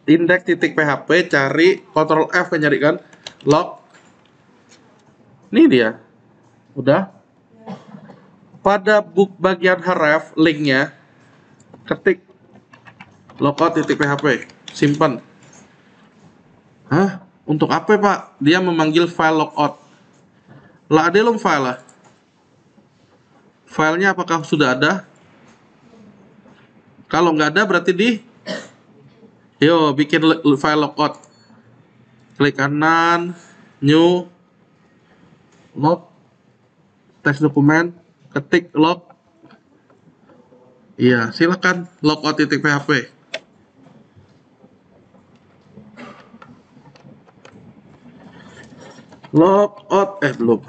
Index.php, cari Ctrl F nyari kan? Log. Ini dia. Udah. Pada bagian href linknya ketik logout.php, simpan. Untuk apa Pak? Dia memanggil file logout. Lah ada belum file lah? Filenya apakah sudah ada? Kalau nggak ada berarti bikin file logout. Klik kanan, new, log, teks dokumen, ketik log. Iya, silakan logout.php. Logout belum.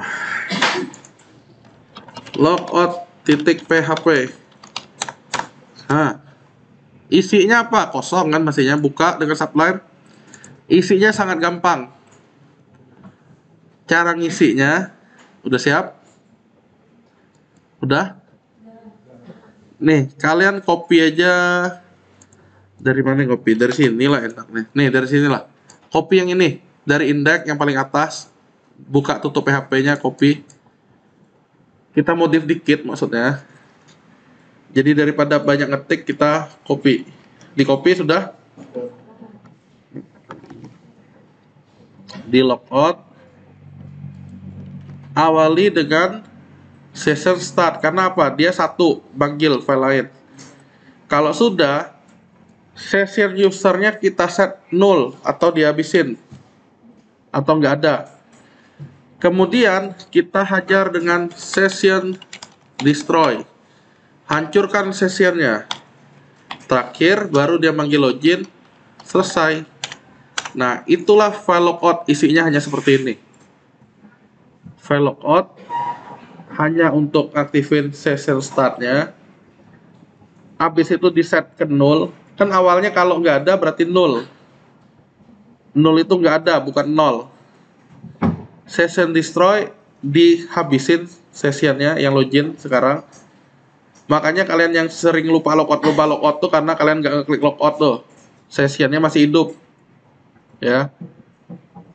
Logout.php. Isinya apa? Kosong kan mestinya. Buka dengan subline. Isinya sangat gampang. Cara ngisinya udah siap? Udah? Nih, kalian copy aja. Dari mana copy? Dari sini lah enak nih. Nih, dari sini lah. Copy yang ini, dari indeks yang paling atas. Buka tutup PHP-nya, copy. Kita modif dikit maksudnya. Jadi daripada banyak ngetik, kita copy. Di copy sudah? Di logout. Awali dengan session start. Karena apa? Dia satu panggil file lain. Kalau sudah, session usernya kita set 0 atau dihabisin atau nggak ada. Kemudian kita hajar dengan session destroy. Hancurkan sessionnya. Terakhir baru dia manggil login. Selesai. Nah itulah file logout. Isinya hanya seperti ini. File logout hanya untuk aktifin session startnya. Habis itu di set ke 0. Kan awalnya kalau nggak ada berarti 0. 0 itu nggak ada, bukan 0. Session destroy, dihabisin sessionnya yang login sekarang. Makanya kalian yang sering lupa logout tuh karena kalian nggak ngeklik logout tuh. Sessionnya masih hidup. Ya.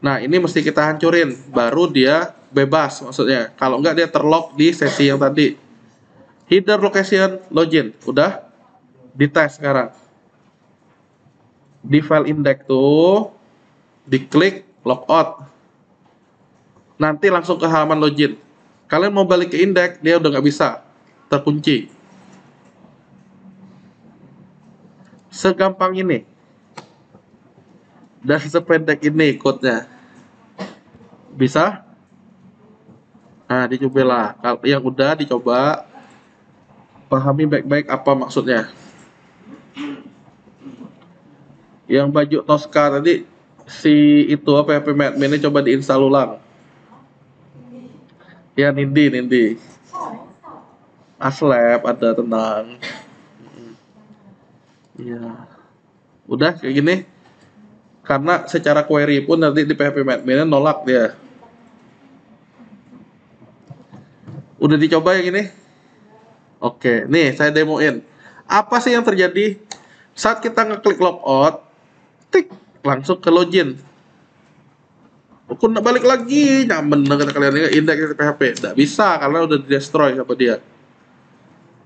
Nah, ini mesti kita hancurin, baru dia bebas maksudnya. Kalau enggak dia terlock di sesi yang tadi. Header location login, udah dites sekarang. Di file index tuh, diklik logout. Nanti langsung ke halaman login. Kalian mau balik ke index, dia udah nggak bisa, terkunci. Segampang ini. Dan sependek ini code-nya. Bisa? Nah, dicobalah. Kalau yang udah dicoba, pahami baik-baik apa maksudnya. Yang baju Tosca tadi, si itu apa PHP coba diinstal ulang. Ya, Nindi. Aslab ada, tenang. Iya. Udah kayak gini. Karena secara query pun nanti di PHP admin nolak dia. Udah dicoba yang ini? Oke, nih saya demoin. Apa sih yang terjadi saat kita ngeklik logout, tik, langsung ke login. Aku nak balik lagi, nyaman kata kalian ini indeks PHP. Nggak bisa karena udah di destroy sama dia.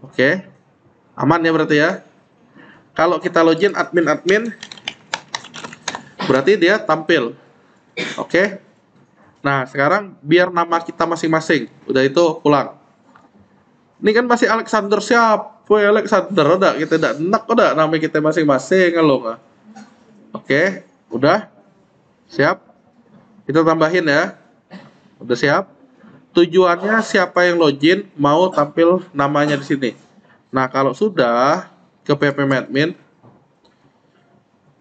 Oke, aman ya berarti ya. Kalau kita login admin, berarti dia tampil. Oke. Nah, sekarang biar nama kita masing-masing. Udah itu pulang. Ini kan masih Alexander siapa? Alexander udah kita tidak enak udah nama kita masing-masing kalau nggak. Oke, udah siap. Kita tambahin ya. Udah siap. Tujuannya siapa yang login mau tampil namanya di sini. Nah, kalau sudah ke PHP admin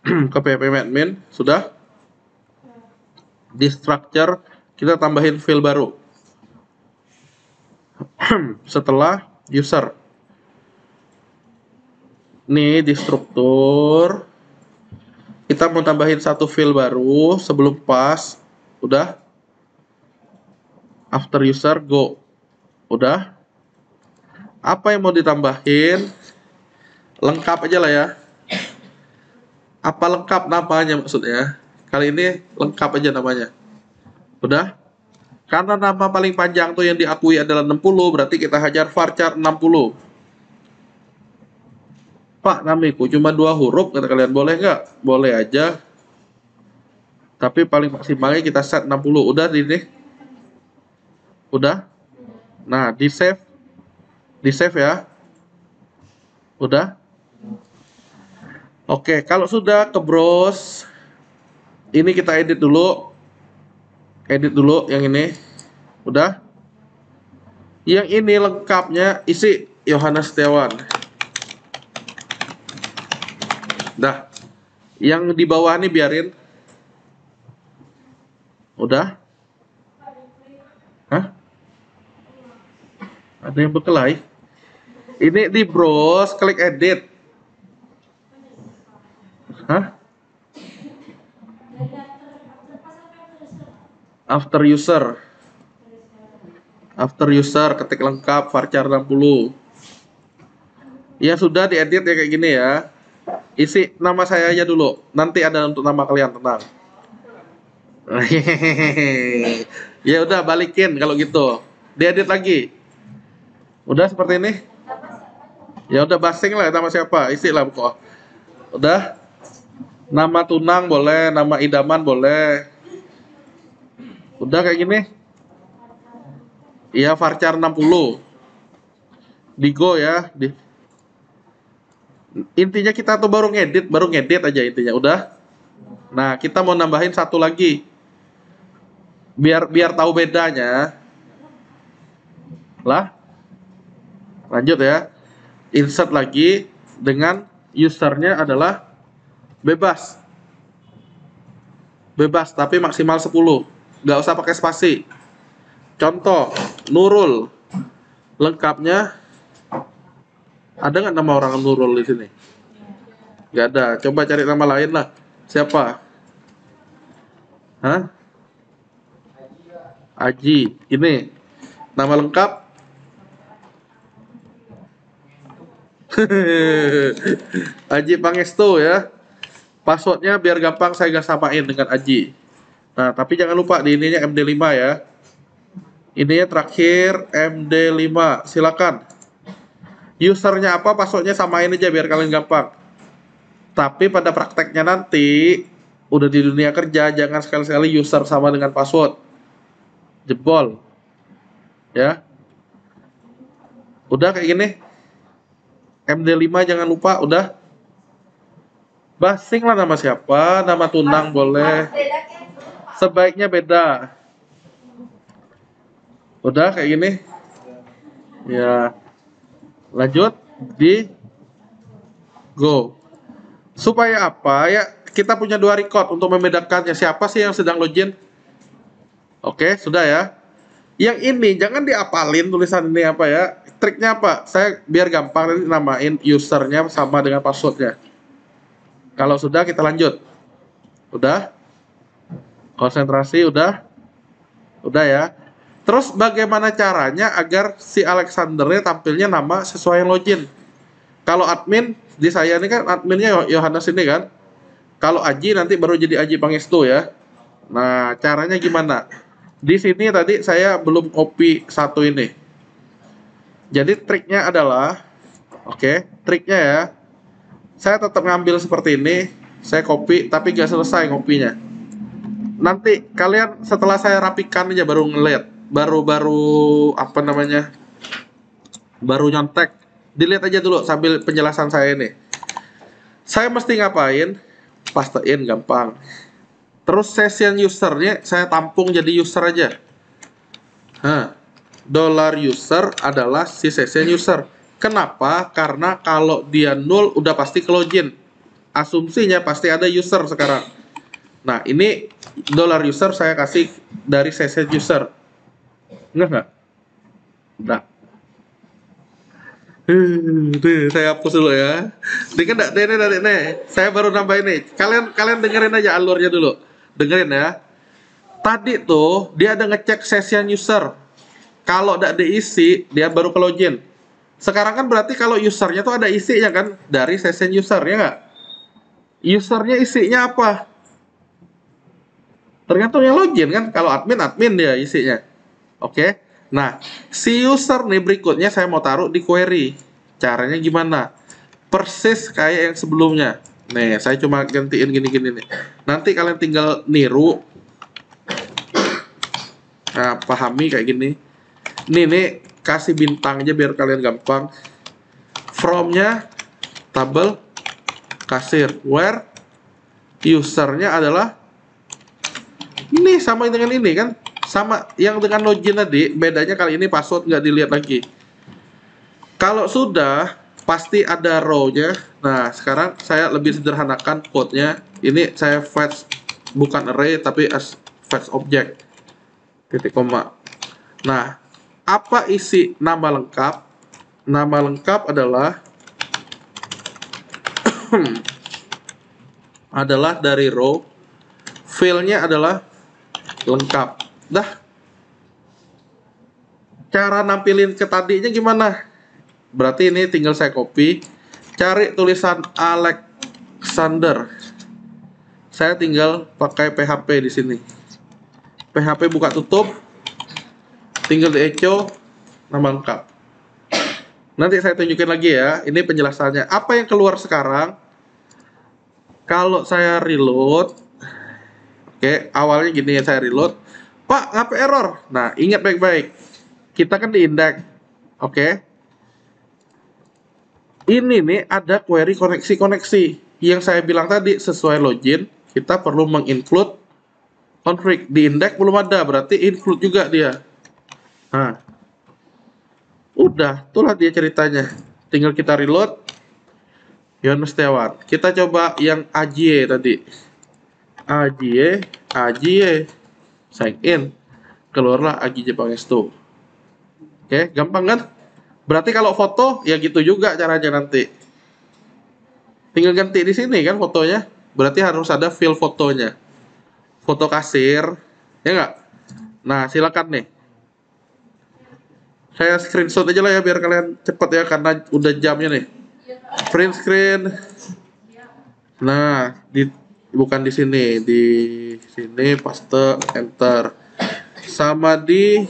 ke PHP admin sudah di structure kita tambahin field baru setelah user. Nih di struktur kita mau tambahin satu field baru sebelum pass. Udah. After user go. Udah. Apa yang mau ditambahin? Lengkap aja lah ya. Apa lengkap namanya maksudnya? Kali ini lengkap aja namanya. Udah? Karena nama paling panjang tuh yang diakui adalah 60, berarti kita hajar varchar 60. Pak, namiku cuma 2 huruf, kata kalian, boleh nggak? Boleh aja. Tapi paling maksimalnya kita set 60. Udah ini? Udah? Nah, di save. Di save ya. Udah? Oke, kalau sudah ke browse, ini kita edit dulu. Edit dulu yang ini. Udah? Yang ini lengkapnya isi Yohanes Setiawan. Dah. Yang di bawah ini biarin. Udah? Hah? Ada yang berkelahi? Ini di browse, klik edit. Hah? After user ketik lengkap varchar 60. Ya sudah diedit ya kayak gini ya. Isi nama saya aja dulu. Nanti ada untuk nama kalian, tenang. Ya udah balikin kalau gitu. Diedit lagi. Udah seperti ini. Ya udah basing lah nama siapa, isi lah kok. Udah. Nama tunang boleh, nama idaman boleh. Udah kayak gini. Iya, varchar 60. Di go ya. Intinya kita tuh baru ngedit aja intinya. Udah. Nah, kita mau nambahin satu lagi. Biar tahu bedanya. Lah. Lanjut ya. Insert lagi dengan usernya adalah bebas. Bebas tapi maksimal 10. Nggak usah pakai spasi. Contoh, Nurul. Lengkapnya ada nggak nama orang Nurul di sini? Nggak ada. Coba cari nama lain lah. Siapa? Hah? Aji. Ini nama lengkap. Aji Pangestu ya. Passwordnya biar gampang saya gak samain dengan Aji. Nah, tapi jangan lupa di ininya MD5 ya. Ininya terakhir MD5. Silakan. Usernya apa, passwordnya samain aja biar kalian gampang. Tapi pada prakteknya nanti, udah di dunia kerja, jangan sekali-sekali user sama dengan password. Jebol. Ya. Udah kayak gini. MD5 jangan lupa, udah. Basing lah nama siapa, nama tunang boleh. Sebaiknya beda. Udah kayak gini. Ya. Lanjut di go. Supaya apa ya? Kita punya 2 record untuk membedakannya. Siapa sih yang sedang login? Oke, sudah ya. Yang ini jangan diapalin tulisan ini apa ya. Triknya apa? Saya biar gampang nanti namain usernya sama dengan passwordnya. Kalau sudah kita lanjut. Udah? Konsentrasi udah? Udah ya. Terus bagaimana caranya agar si Alexandernya tampilnya nama sesuai yang login? Kalau admin di saya ini kan adminnya Yohanes ini kan. Kalau Aji nanti baru jadi Aji Pangestu ya. Nah, caranya gimana? Di sini tadi saya belum copy satu ini. Jadi triknya adalah, oke, triknya ya. Saya tetap ngambil seperti ini, saya copy tapi gak selesai kopinya. Nanti kalian setelah saya rapikan aja baru ngeliat, baru apa namanya? Baru nyontek. Dilihat aja dulu sambil penjelasan saya ini. Saya mesti ngapain? Pastein gampang. Terus session usernya saya tampung jadi user aja. $user adalah si session user. Kenapa? Karena kalau dia null udah pasti ke login. Asumsinya pasti ada user sekarang. Nah, ini $user saya kasih dari session user. Enggak? Udah. Saya hapus dulu ya. Ini kan nih. Saya baru nambah ini. Kalian dengerin aja alurnya dulu. Dengerin ya. Tadi tuh dia ada ngecek session user. Kalau tidak diisi, dia baru ke login. Sekarang kan berarti kalau usernya tuh ada isinya kan dari session user ya nggak? Usernya isinya apa? Tergantung yang login kan. Kalau admin dia isinya. Oke. Nah, si user nih berikutnya saya mau taruh di query. Caranya gimana? Persis kayak yang sebelumnya. Nih, saya cuma gantiin gini-gini nih. Nanti kalian tinggal niru. Nah, pahami kayak gini. Nih, kasih bintang aja biar kalian gampang. From-nya tabel kasir. Where usernya adalah ini sama dengan ini kan? Sama yang dengan login tadi, bedanya kali ini password nggak dilihat lagi. Kalau sudah, pasti ada row-nya. Nah, sekarang saya lebih sederhanakan code-nya. Ini saya fetch bukan array, tapi as fetch object. Titik koma. Nah, apa isi nama lengkap? Nama lengkap adalah adalah dari row. Field-nya adalah lengkap. Dah. Cara nampilin ke tadinya gimana? Berarti ini tinggal saya copy. Cari tulisan Alexander. Saya tinggal pakai PHP di sini. PHP buka tutup. Tinggal di echo nama lengkap. Nanti saya tunjukin lagi ya. Ini penjelasannya. Apa yang keluar sekarang? Kalau saya reload, oke, awalnya gini ya saya reload. Pak, ngapa error? Nah, ingat baik-baik. Kita kan di index. Oke. Ini nih ada query koneksi-koneksi. Yang saya bilang tadi sesuai login, kita perlu menginclude config. Di index belum ada, berarti include juga dia. Nah. Udah, itulah dia ceritanya. Tinggal kita reload. Yohanes Setiawan. Kita coba yang AJY tadi. AJY. Sign in. Keluarlah Aji Pangestu. Oke, gampang kan? Berarti kalau foto ya gitu juga caranya nanti. Tinggal ganti di sini kan fotonya. Berarti harus ada fill fotonya. Foto kasir, ya nggak? Nah, silakan nih. Saya screenshot aja lah ya biar kalian cepet ya karena udah jamnya nih. Print screen. Nah, bukan di sini paste enter. Sama di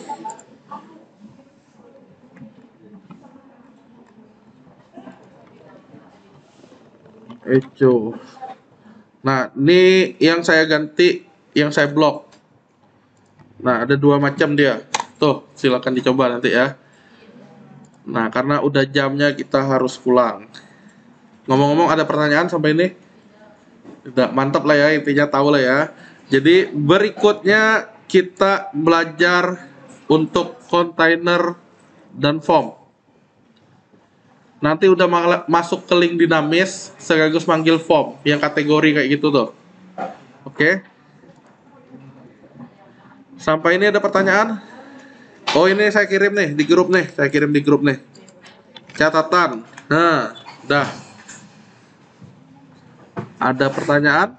echo. Nah, ini yang saya ganti, yang saya blok. Nah, ada dua macam dia. Tuh, silakan dicoba nanti ya. Nah, karena udah jamnya kita harus pulang. Ngomong-ngomong, ada pertanyaan sampai ini? Udah mantap lah ya, intinya tahu lah ya. Jadi berikutnya kita belajar untuk kontainer dan form. Nanti udah masuk ke link dinamis, sekaligus manggil form yang kategori kayak gitu tuh. Oke. Sampai ini ada pertanyaan? Oh, ini saya kirim nih di grup nih, catatan. Nah, dah. Ada pertanyaan?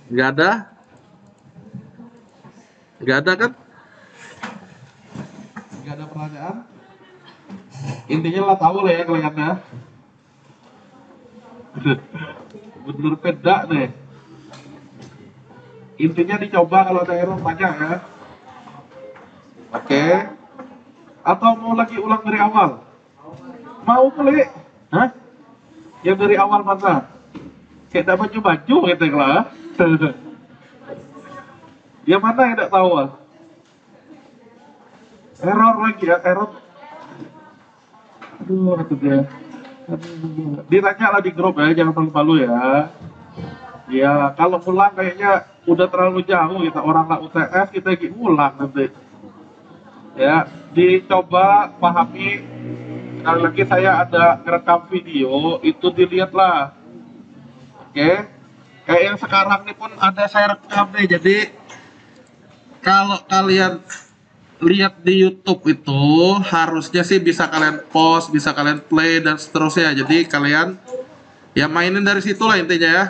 Nggak ada? Nggak ada kan? Nggak ada pertanyaan? Intinya lah tahu lah ya kalian ya. Bener beda nih. Intinya dicoba kalau ada error tanya ya. Oke. Atau mau lagi ulang dari awal? Mau kali? Hah? Yang dari awal mana? Kayak tak baju-baju gitu lah. Yang mana yang tak tahu? Error lagi ya, error. Aduh, itu dia. Ditanya lah di grup ya, jangan malu-malu ya. Ya, kalau pulang kayaknya udah terlalu jauh kita orang lah UTS kita lagi ulang nanti. Ya, dicoba pahami. Sekali lagi saya ada rekam video, itu dilihatlah. Oke. Kayak yang sekarang ini pun ada saya rekam nih. Jadi kalau kalian lihat di YouTube itu harusnya sih bisa kalian pause, bisa kalian play dan seterusnya. Jadi kalian ya mainin dari situ lah intinya ya.